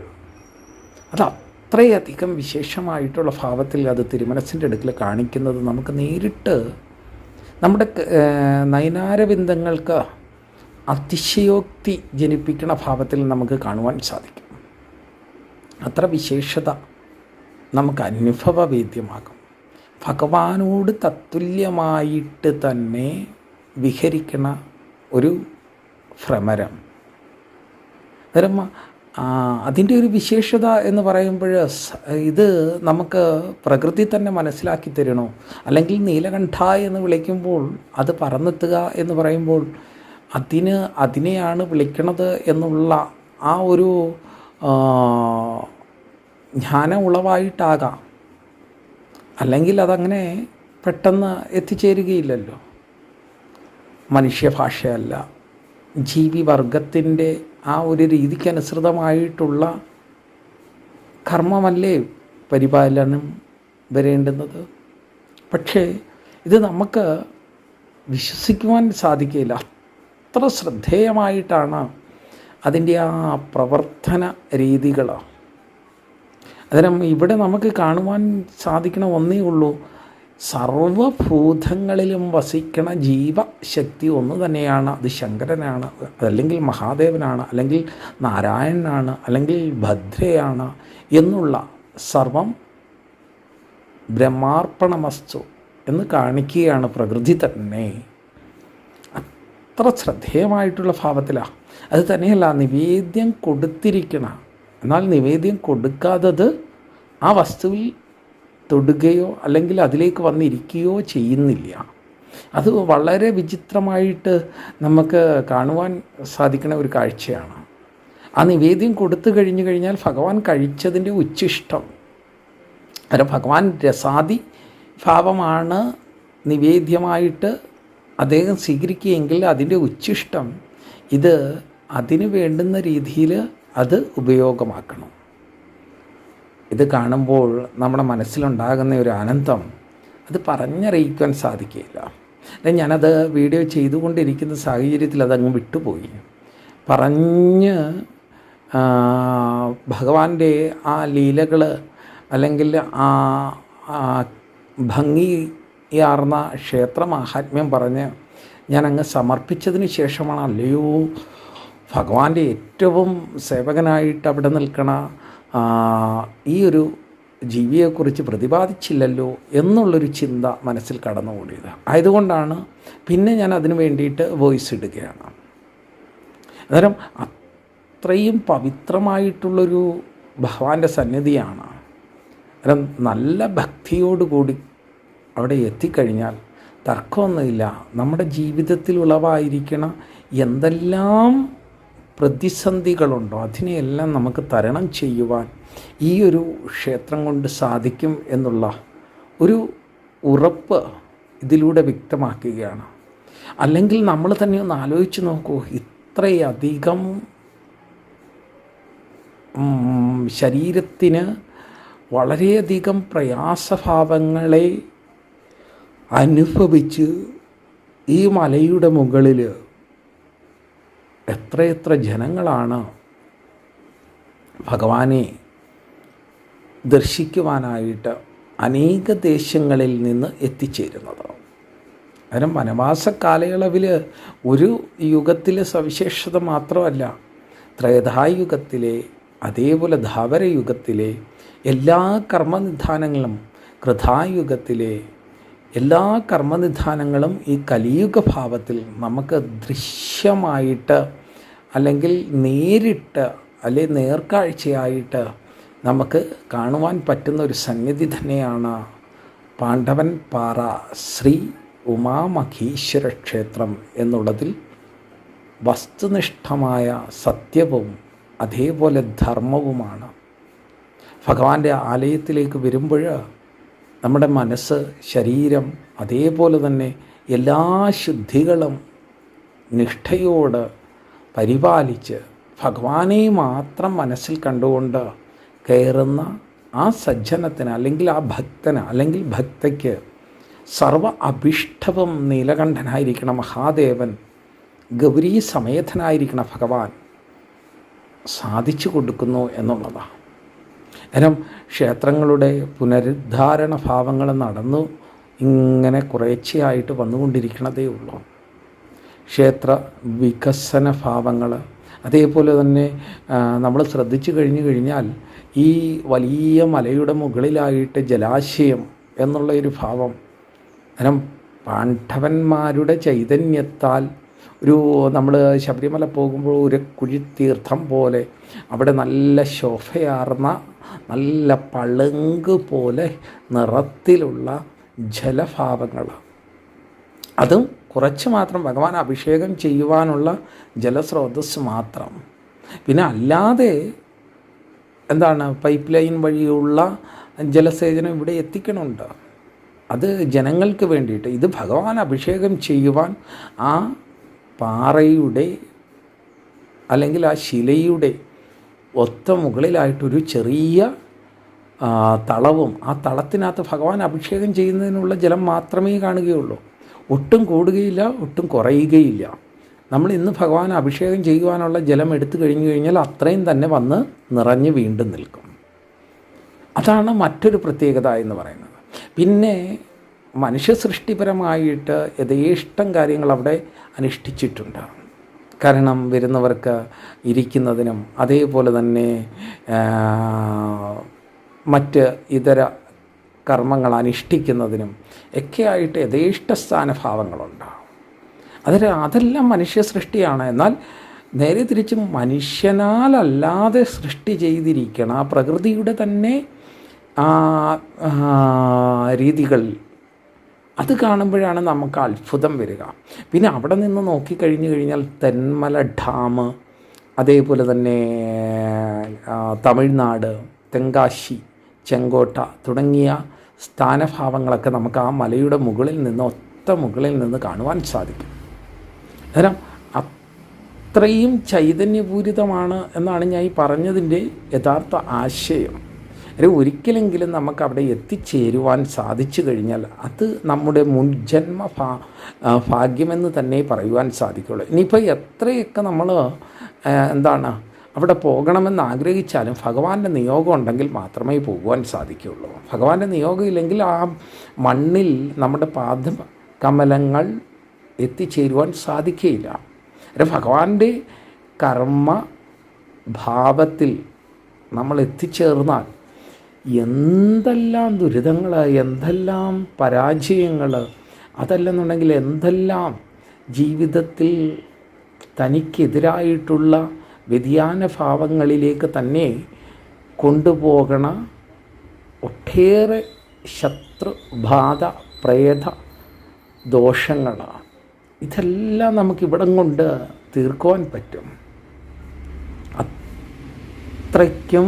അത് അത്രയധികം വിശേഷമായിട്ടുള്ള ഭാവത്തിൽ അത് തിരുമനസിൻ്റെ അടുക്കൽ കാണിക്കുന്നത് നമുക്ക് നേരിട്ട് നമ്മുടെ നയനാരവിന്ദങ്ങൾക്ക് അതിശയോക്തി ജനിപ്പിക്കുന്ന ഭാവത്തിൽ നമുക്ക് കാണുവാൻ സാധിക്കും. അത്ര വിശേഷത നമുക്ക് അനുഭവവേദ്യമാകും. ഭഗവാനോട് തത്തുല്യമായിട്ട് തന്നെ വിഹരിക്കുന്ന ഒരു ഭ്രമരം. അന്നേരം അതിൻ്റെ ഒരു വിശേഷത എന്ന് പറയുമ്പോൾ ഇത് നമുക്ക് പ്രകൃതി തന്നെ മനസ്സിലാക്കി തരണോ, അല്ലെങ്കിൽ നീലകണ്ഠ എന്ന് വിളിക്കുമ്പോൾ അത് പറന്നെത്തുക എന്ന് പറയുമ്പോൾ അതിനെയാണ് വിളിക്കണത് എന്നുള്ള ആ ഒരു ജ്ഞാനം ഉളവായിട്ടാകാം. അല്ലെങ്കിൽ അതങ്ങനെ പെട്ടെന്ന് എത്തിച്ചേരുകയില്ലല്ലോ. മനുഷ്യഭാഷയല്ല, ജീവിവർഗത്തിൻ്റെ ആ ഒരു രീതിക്കനുസൃതമായിട്ടുള്ള കർമ്മമല്ലേ പരിപാലനം വരേണ്ടുന്നത്. പക്ഷേ ഇത് നമുക്ക് വിശ്വസിക്കുവാൻ സാധിക്കില്ല. അത്ര ശ്രദ്ധേയമായിട്ടാണ് അതിൻ്റെ ആ പ്രവർത്തന രീതികൾ. അന്നേരം ഇവിടെ നമുക്ക് കാണുവാൻ സാധിക്കണ ഒന്നേ ഉള്ളൂ, സർവഭൂതങ്ങളിലും വസിക്കണ ജീവശക്തി ഒന്ന് തന്നെയാണ്. അത് ശങ്കരനാണ്, അല്ലെങ്കിൽ മഹാദേവനാണ്, അല്ലെങ്കിൽ നാരായണനാണ്, അല്ലെങ്കിൽ ഭദ്രയാണ് എന്നുള്ള സർവം ബ്രഹ്മാർപ്പണമസ്തു എന്ന് കാണിക്കുകയാണ് പ്രകൃതി തന്നെ. അത്ര ശ്രദ്ധേയമായിട്ടുള്ള ഭാവത്തിലാണ്. അത് തന്നെയല്ല, നിവേദ്യം കൊടുത്തിരിക്കണ, എന്നാൽ നിവേദ്യം കൊടുക്കാത്തത് ആ വസ്തുവിൽ തൊടുകയോ അല്ലെങ്കിൽ അതിലേക്ക് വന്നിരിക്കുകയോ ചെയ്യുന്നില്ല. അത് വളരെ വിചിത്രമായിട്ട് നമുക്ക് കാണുവാൻ സാധിക്കുന്ന ഒരു കാഴ്ചയാണ്. ആ നിവേദ്യം കൊടുത്തു കഴിഞ്ഞു കഴിഞ്ഞാൽ ഭഗവാൻ കഴിച്ചതിൻ്റെ ഉച്ഛിഷ്ടം, അല്ല ഭഗവാൻ രസാദി ഭാവമാണ് നിവേദ്യമായിട്ട് അദ്ദേഹം സ്വീകരിക്കുകയെങ്കിൽ അതിൻ്റെ ഉച്ഛിഷ്ടം ഇത് അതിന് വേണ്ടുന്ന രീതിയിൽ അത് ഉപയോഗമാക്കണം. ഇത് കാണുമ്പോൾ നമ്മുടെ മനസ്സിലുണ്ടാകുന്ന ഒരു ആനന്ദം അത് പറഞ്ഞറിയിക്കാൻ സാധിക്കില്ല. ഞാനത് വീഡിയോ ചെയ്തുകൊണ്ടിരിക്കുന്ന സാഹചര്യത്തിൽ അതങ്ങ് വിട്ടുപോയി. പറഞ്ഞ് ഭഗവാന്റെ ആ ലീലകൾ അല്ലെങ്കിൽ ആ ഭംഗിയാർന്ന ക്ഷേത്രമാഹാത്മ്യം പറഞ്ഞ് ഞാനങ്ങ് സമർപ്പിച്ചതിന് ശേഷമാണ്, അല്ലയോ ഭഗവാന്റെ ഏറ്റവും സേവകനായിട്ട് അവിടെ നിൽക്കണ ഈ ഒരു ജീവിയെക്കുറിച്ച് പ്രതിപാദിച്ചില്ലല്ലോ എന്നുള്ളൊരു ചിന്ത മനസ്സിൽ കടന്നുകൂടിയത്. ആയതുകൊണ്ടാണ് പിന്നെ ഞാൻ അതിന് വേണ്ടിയിട്ട് വോയിസ് ഇടുകയാണ്. അന്നേരം അത്രയും പവിത്രമായിട്ടുള്ളൊരു ഭഗവാന്റെ സന്നിധിയാണ്. അന്നേരം നല്ല ഭക്തിയോടുകൂടി അവിടെ എത്തിക്കഴിഞ്ഞാൽ തർക്കമൊന്നുമില്ല, നമ്മുടെ ജീവിതത്തിൽ ഉളവായിരിക്കണ എന്തെല്ലാം പ്രതിസന്ധികളുണ്ടോ അതിനെയെല്ലാം നമുക്ക് തരണം ചെയ്യുവാൻ ഈ ഒരു ക്ഷേത്രം കൊണ്ട് സാധിക്കും എന്നുള്ള ഒരു ഉറപ്പ് ഇതിലൂടെ വ്യക്തമാക്കുകയാണ്. അല്ലെങ്കിൽ നമ്മൾ തന്നെ ഒന്ന് ആലോചിച്ച് നോക്കൂ, ഇത്രയധികം ശരീരത്തിന് വളരെയധികം പ്രയാസഭാവങ്ങളെ അനുഭവിച്ച് ഈ മലയുടെ മുകളിൽ എത്രയെത്ര ജനങ്ങളാണ് ഭഗവാനെ ദർശിക്കുവാനായിട്ട് അനേക ദേശങ്ങളിൽ നിന്ന് എത്തിച്ചേരുന്നത്. കാരണം വനവാസ കാലയളവിൽ ഒരു യുഗത്തിലെ സവിശേഷത മാത്രമല്ല, ത്രേതായുഗത്തിലെ അതേപോലെ ധാവരയുഗത്തിലെ എല്ലാ കർമ്മനിധാനങ്ങളും, കൃതായുഗത്തിലെ എല്ലാ കർമ്മനിധാനങ്ങളും ഈ കലിയുഗ ഭാവത്തിൽ നമുക്ക് ദൃശ്യമായിട്ട് അല്ലെങ്കിൽ നേരിട്ട് അല്ലെങ്കിൽ നേർക്കാഴ്ചയായിട്ട് നമുക്ക് കാണുവാൻ പറ്റുന്ന ഒരു സന്നിധി തന്നെയാണ് പാണ്ഡവൻ പാറ ശ്രീ ഉമാമഹീശ്വര ക്ഷേത്രം എന്നുള്ളതിൽ വസ്തുനിഷ്ഠമായ സത്യവും അതേപോലെ ധർമ്മവുമാണ്. ഭഗവാന്റെ ആലയത്തിലേക്ക് വരുമ്പോൾ നമ്മുടെ മനസ്സ്, ശരീരം അതേപോലെ തന്നെ എല്ലാ ശുദ്ധികളും നിഷ്ഠയോട് പരിപാലിച്ച് ഭഗവാനെ മാത്രം മനസ്സിൽ കണ്ടുകൊണ്ട് കയറുന്ന ആ സജ്ജനത്തിന് അല്ലെങ്കിൽ ആ ഭക്തന് അല്ലെങ്കിൽ ഭക്തയ്ക്ക് സർവ അഭിഷ്ടവും നീലകണ്ഠനായിരിക്കണ മഹാദേവൻ, ഗൗരീ സമേതനായിരിക്കണ ഭഗവാൻ സാധിച്ചു കൊടുക്കുന്നു എന്നുള്ളതാണ്. കാരണം ക്ഷേത്രങ്ങളുടെ പുനരുദ്ധാരണ ഭാവങ്ങൾ നടന്നു ഇങ്ങനെ കുറേശ്ശെയായിട്ട് വന്നുകൊണ്ടിരിക്കണതേ ഉള്ളൂ. ക്ഷേത്ര വികസന ഭാവങ്ങൾ അതേപോലെ തന്നെ നമ്മൾ ശ്രദ്ധിച്ചു കഴിഞ്ഞാൽ ഈ വലിയ മലയുടെ മുകളിലായിട്ട് ജലാശയം എന്നുള്ള ഒരു ഭാവം, കാരണം പാണ്ഡവന്മാരുടെ ചൈതന്യത്താൽ ഒരു നമ്മൾ ശബരിമല പോകുമ്പോൾ ഒരു കുഴിത്തീർത്ഥം പോലെ അവിടെ നല്ല ശോഭയാർന്ന നല്ല പളുങ്ക് പോലെ നിറത്തിലുള്ള ജലഭാവങ്ങൾ, അതും കുറച്ച് മാത്രം ഭഗവാൻ അഭിഷേകം ചെയ്യുവാനുള്ള ജലസ്രോതസ് മാത്രം. പിന്നെ അല്ലാതെ എന്താണ് പൈപ്പ് ലൈൻ വഴിയുള്ള ജലസേചനം ഇവിടെ എത്തിക്കണുണ്ട്. അത് ജനങ്ങൾക്ക് വേണ്ടിയിട്ട്. ഇത് ഭഗവാൻ അഭിഷേകം ചെയ്യുവാൻ ആ പാറയുടെ അല്ലെങ്കിൽ ആ ശിലയുടെ ഒത്ത മുകളിലായിട്ടൊരു ചെറിയ തളവും ആ തളത്തിനകത്ത് ഭഗവാൻ അഭിഷേകം ചെയ്യുന്നതിനുള്ള ജലം മാത്രമേ കാണുകയുള്ളൂ. ഒട്ടും കൂടുകയില്ല, ഒട്ടും കുറയുകയില്ല. നമ്മൾ ഇന്ന് ഭഗവാൻ അഭിഷേകം ചെയ്യുവാനുള്ള ജലം എടുത്തു കഴിഞ്ഞു കഴിഞ്ഞാൽ അത്രയും തന്നെ വന്ന് നിറഞ്ഞ് വീണ്ടും നിൽക്കും. അതാണ് മറ്റൊരു പ്രത്യേകത എന്ന് പറയുന്നത്. പിന്നെ മനുഷ്യ സൃഷ്ടിപരമായിട്ട് യഥേഷ്ടം കാര്യങ്ങൾ അവിടെ അനുഷ്ഠിച്ചിട്ടുണ്ട്. കാരണം വരുന്നവർക്ക് ഇരിക്കുന്നതിനും അതേപോലെ തന്നെ മറ്റ് ഇതര കർമ്മങ്ങൾ അനുഷ്ഠിക്കുന്നതിനും ഒക്കെയായിട്ട് യഥേഷ്ട സ്ഥാനഭാവങ്ങളുണ്ടാകും. അതെല്ലാം മനുഷ്യ സൃഷ്ടിയാണ്. എന്നാൽ നേരെ തിരിച്ച് മനുഷ്യനാലല്ലാതെ സൃഷ്ടി ചെയ്തിരിക്കണ പ്രകൃതിയുടെ തന്നെ രീതികൾ, അത് കാണുമ്പോഴാണ് നമുക്ക് അത്ഭുതം വരിക. പിന്നെ അവിടെ നിന്ന് നോക്കിക്കഴിഞ്ഞു കഴിഞ്ഞാൽ തെന്മല ഡാം, അതേപോലെ തന്നെ തമിഴ്നാട്, തെങ്കാശി, ചെങ്കോട്ട തുടങ്ങിയ സ്ഥാനഭാവങ്ങളൊക്കെ നമുക്ക് ആ മലയുടെ മുകളിൽ നിന്ന്, ഒത്ത മുകളിൽ നിന്ന് കാണുവാൻ സാധിക്കും. അന്നേരം അത്രയും ചൈതന്യപൂരിതമാണ് എന്നാണ് ഞാൻ ഈ പറഞ്ഞതിൻ്റെ യഥാർത്ഥ ആശയം. ഒരിക്കലെങ്കിലും നമുക്ക് അവിടെ എത്തിച്ചേരുവാൻ സാധിച്ചു കഴിഞ്ഞാൽ അത് നമ്മുടെ മുൻജന്മ ഭാഗ്യമെന്ന് തന്നെ പറയുവാൻ സാധിക്കുള്ളൂ. ഇനിയിപ്പോൾ എത്രയൊക്കെ നമ്മൾ അവിടെ പോകണമെന്ന് ആഗ്രഹിച്ചാലും ഭഗവാന്റെ നിയോഗം ഉണ്ടെങ്കിൽ മാത്രമേ പോകുവാൻ സാധിക്കുകയുള്ളൂ. ഭഗവാന്റെ നിയോഗം ഇല്ലെങ്കിൽ ആ മണ്ണിൽ നമ്മുടെ പാദകമലങ്ങൾ എത്തിച്ചേരുവാൻ സാധിക്കുകയില്ല. ഭഗവാന്റെ കർമ്മ ഭാവത്തിൽ നമ്മൾ എത്തിച്ചേർന്നാൽ എന്തെല്ലാം ദുരിതങ്ങൾ, എന്തെല്ലാം പരാജയങ്ങൾ, അതല്ലെന്നുണ്ടെങ്കിൽ എന്തെല്ലാം ജീവിതത്തിൽ തനിക്കെതിരായിട്ടുള്ള വ്യതിയാന ഭാവങ്ങളിലേക്ക് തന്നെ കൊണ്ടുപോകണ ഒട്ടേറെ ശത്രുബാധ, പ്രേത ദോഷങ്ങളാണ്. ഇതെല്ലാം നമുക്കിവിടം കൊണ്ട് തീർക്കുവാൻ പറ്റും. അത്രയ്ക്കും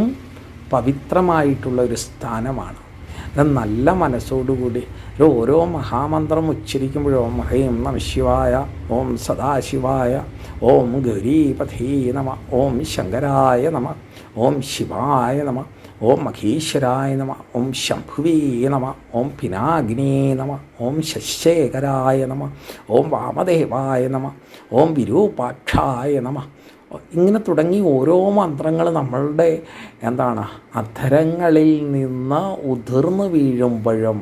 പവിത്രമായിട്ടുള്ള ഒരു സ്ഥാനമാണ്. നല്ല മനസ്സോടുകൂടി ഓരോ മഹാമന്ത്രം ഉച്ചരിക്കുമ്പോഴും ഓം ഹ്രീം നമഃ ശിവായ, ഓം സദാശിവായ, ഓം ഗൗരീപഥേ നമ, ഓം ശങ്കരായ നമ, ഓം ശിവായ നമ, ഓം മഹേശ്വരായ നമ, ഓം ശംഭുവേ നമ, ഓം പിനാകിനേ നമ, ഓം ശശേഖരായ നമ, ഓം വാമദേവായ നമ, ഓം വിരൂപാക്ഷായ നമ, ഇങ്ങനെ തുടങ്ങി ഓരോ മന്ത്രങ്ങൾ നമ്മളുടെ അധരങ്ങളിൽ നിന്ന് ഉതിർന്നു വീഴുമ്പോഴും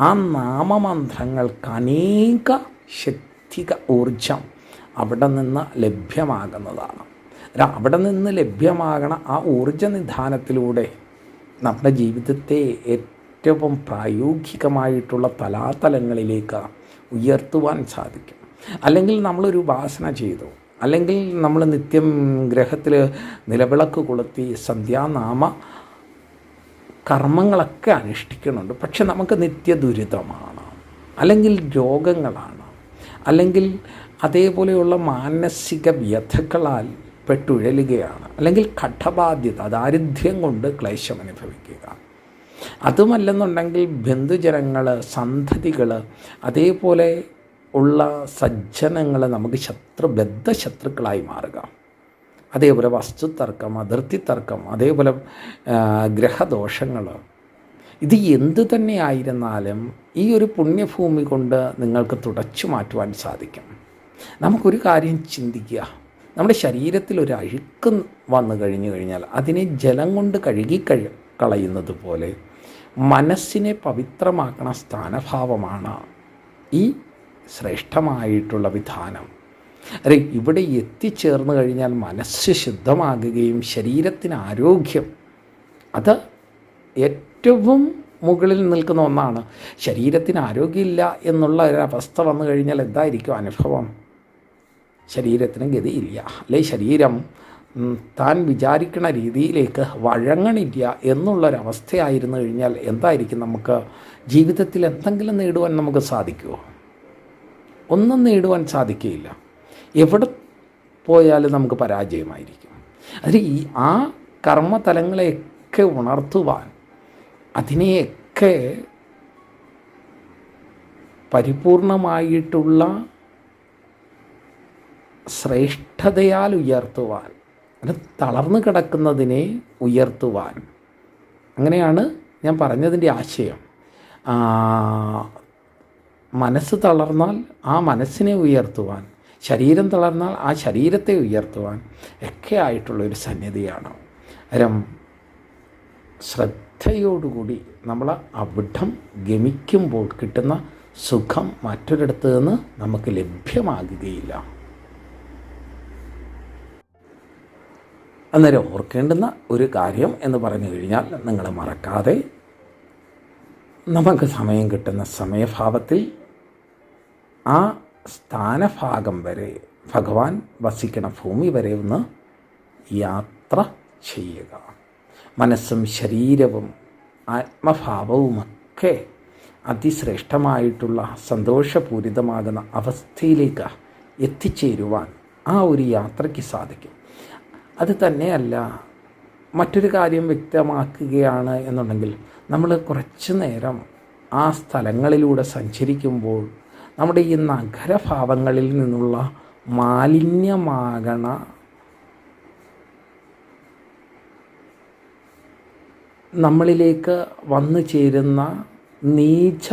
ആ നാമമന്ത്രങ്ങൾക്ക് അനേക ശക്തിക ഊർജം അവിടെ നിന്ന് ലഭ്യമാകുന്നതാണ്. അവിടെ നിന്ന് ലഭ്യമാകണ ആ ഊർജനിധാനത്തിലൂടെ നമ്മുടെ ജീവിതത്തെ ഏറ്റവും പ്രായോഗികമായിട്ടുള്ള തലാതലങ്ങളിലേക്ക് ഉയർത്തുവാൻ സാധിക്കും. അല്ലെങ്കിൽ നമ്മളൊരു ഉപാസന ചെയ്തു, അല്ലെങ്കിൽ നമ്മൾ നിത്യം ഗ്രഹത്തിൽ നിലവിളക്ക് കൊളുത്തി സന്ധ്യാനാമ കർമ്മങ്ങളൊക്കെ അനുഷ്ഠിക്കുന്നുണ്ട്. പക്ഷെ നമുക്ക് നിത്യദുരിതമാണ്, അല്ലെങ്കിൽ രോഗങ്ങളാണ്, അല്ലെങ്കിൽ അതേപോലെയുള്ള മാനസിക വ്യഥകളാൽ പെട്ടുഴലുകയാണ്, അല്ലെങ്കിൽ കടബാധ്യത, ദാരിദ്ര്യം കൊണ്ട് ക്ലേശം അനുഭവിക്കുക. അതുമല്ലെന്നുണ്ടെങ്കിൽ ബന്ധുജനങ്ങൾ, സന്തതികൾ, അതേപോലെ ഉള്ള സജ്ജനങ്ങൾ നമുക്ക് ബദ്ധശത്രുക്കളായി മാറുക. അതേപോലെ വസ്തുതർക്കം, അതിർത്തി തർക്കം, അതേപോലെ ഗ്രഹദോഷങ്ങൾ, ഇത് എന്തു തന്നെ ആയിരുന്നാലും ഈ ഒരു പുണ്യഭൂമി കൊണ്ട് നിങ്ങൾക്ക് തുടച്ചു മാറ്റുവാൻ സാധിക്കും. നമുക്കൊരു കാര്യം ചിന്തിക്കുക, നമ്മുടെ ശരീരത്തിൽ ഒരു അഴുക്ക് വന്നു കഴിഞ്ഞാൽ അതിനെ ജലം കൊണ്ട് കളയുന്നത് പോലെ മനസ്സിനെ പവിത്രമാക്കണ സ്ഥാനഭാവമാണ് ഈ ശ്രേഷ്ഠമായിട്ടുള്ള വിധാനം. ഇവിടെ എത്തിച്ചേർന്ന് കഴിഞ്ഞാൽ മനസ്സ് ശുദ്ധമാകുകയും ശരീരത്തിന് ആരോഗ്യം, അത് ഏറ്റവും മുകളിൽ നിൽക്കുന്ന ഒന്നാണ്. ശരീരത്തിന് ആരോഗ്യമില്ല എന്നുള്ള ഒരവസ്ഥ വന്നു കഴിഞ്ഞാൽ എന്തായിരിക്കും അനുഭവം? ശരീരത്തിന് ഗതിയില്ല, അല്ലെ ശരീരം താൻ വിചാരിക്കുന്ന രീതിയിലേക്ക് വഴങ്ങണില്ല എന്നുള്ളൊരവസ്ഥയായിരുന്നു കഴിഞ്ഞാൽ എന്തായിരിക്കും? നമുക്ക് ജീവിതത്തിൽ എന്തെങ്കിലും നേടുവാൻ നമുക്ക് സാധിക്കുമോ? ഒന്നും നേടുവാൻ സാധിക്കുകയില്ല. എവിടെ പോയാലും നമുക്ക് പരാജയമായിരിക്കും. അതിൽ ആ കർമ്മതലങ്ങളെയൊക്കെ ഉണർത്തുവാൻ, അതിനെയൊക്കെ പരിപൂർണമായിട്ടുള്ള ശ്രേഷ്ഠതയാൽ ഉയർത്തുവാൻ, അത് തളർന്നു കിടക്കുന്നതിനെ ഉയർത്തുവാൻ, അങ്ങനെയാണ് ഞാൻ പറഞ്ഞതിൻ്റെ ആശയം. മനസ്സ് തളർന്നാൽ ആ മനസ്സിനെ ഉയർത്തുവാൻ, ശരീരം തളർന്നാൽ ആ ശരീരത്തെ ഉയർത്തുവാൻ ഒക്കെ ആയിട്ടുള്ളൊരു സന്നിധിയാണ്. അരം ശ്രദ്ധയോടുകൂടി നമ്മൾ അവിടം ഗമിക്കുമ്പോൾ കിട്ടുന്ന സുഖം മറ്റൊരിടത്ത് നിന്ന് നമുക്ക് ലഭ്യമാകുകയില്ല. അന്നേരം ഓർക്കേണ്ടുന്ന ഒരു കാര്യം എന്ന് പറഞ്ഞു കഴിഞ്ഞാൽ, നിങ്ങൾ മറക്കാതെ നമുക്ക് സമയം കിട്ടുന്ന സമയഭാവത്തിൽ ആ സ്ഥാനഭാഗം വരെ, ഭഗവാൻ വസിക്കണ ഭൂമി വരെ ഒന്ന് യാത്ര ചെയ്യുക. മനസ്സും ശരീരവും ആത്മഭാവവുമൊക്കെ അതിശ്രേഷ്ഠമായിട്ടുള്ള സന്തോഷപൂരിതമാകുന്ന അവസ്ഥയിലേക്ക് എത്തിച്ചേരുവാൻ ആ ഒരു യാത്രയ്ക്ക് സാധിക്കും. അത് തന്നെയല്ല, മറ്റൊരു കാര്യം വ്യക്തമാക്കുകയാണ് എന്നുണ്ടെങ്കിൽ, നമ്മൾ കുറച്ച് നേരം ആ സ്ഥലങ്ങളിലൂടെ സഞ്ചരിക്കുമ്പോൾ നമ്മുടെ ഈ നഗരഭാവങ്ങളിൽ നിന്നുള്ള മാലിന്യമാകണ നമ്മളിലേക്ക് വന്നു ചേരുന്ന നീച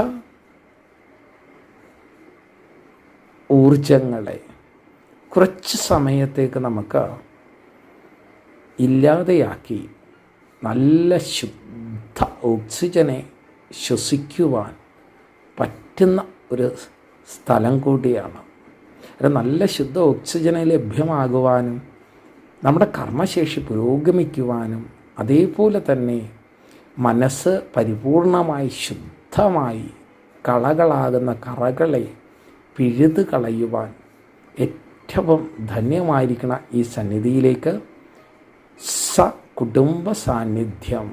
ഊർജങ്ങളെ കുറച്ച് സമയത്തേക്ക് നമുക്ക് ഇല്ലാതെയാക്കി നല്ല ശുദ്ധ ഓക്സിജനെ ശ്വസിക്കുവാൻ പറ്റുന്ന ഒരു സ്ഥലം കൂടിയാണ്. ഒരു നല്ല ശുദ്ധ ഓക്സിജനെ ലഭ്യമാകുവാനും നമ്മുടെ കർമ്മശേഷി പുരോഗമിക്കുവാനും, അതേപോലെ തന്നെ മനസ്സ് പരിപൂർണമായി ശുദ്ധമായി കളകളാകുന്ന കറകളെ പിഴുത് കളയുവാൻ ഏറ്റവും ധന്യമായിരിക്കുന്ന ഈ സന്നിധിയിലേക്ക് കുടുംബ സാന്നിധ്യം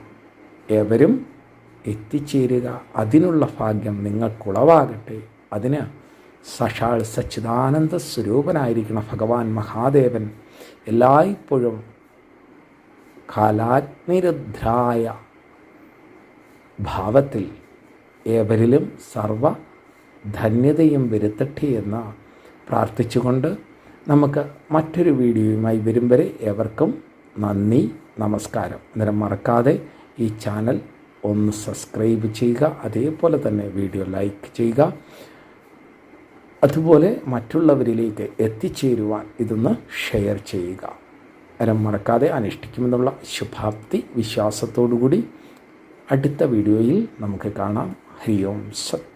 ഏവരും എത്തിച്ചേരുക. അതിനുള്ള ഭാഗ്യം നിങ്ങൾക്കുളവാകട്ടെ. അതിന് സാക്ഷാൽ സച്ചിദാനന്ദ സ്വരൂപനായിരിക്കുന്ന ഭഗവാൻ മഹാദേവൻ എല്ലായ്പ്പോഴും കാലാഗ്നിരുദ്രായ ഭാവത്തിൽ ഏവരിലും സർവ ധന്യതയും വരുത്തട്ടെ എന്ന് പ്രാർത്ഥിച്ചുകൊണ്ട് നമുക്ക് മറ്റൊരു വീഡിയോയുമായി വരും വരെ ഏവർക്കും നന്ദി, നമസ്കാരം. അന്നേരം മറക്കാതെ ഈ ചാനൽ ഒന്ന് സബ്സ്ക്രൈബ് ചെയ്യുക, അതേപോലെ തന്നെ വീഡിയോ ലൈക്ക് ചെയ്യുക. അതുപോലെ മറ്റുള്ളവരിലേക്ക് എത്തിച്ചേരുവാൻ ഇതൊന്ന് ഷെയർ ചെയ്യുക. അന്നേരം മറക്കാതെ അനുഷ്ഠിക്കുമെന്നുള്ള ശുഭാപ്തി വിശ്വാസത്തോടുകൂടി അടുത്ത വീഡിയോയിൽ നമുക്ക് കാണാം. ഹരി ഓം സത്.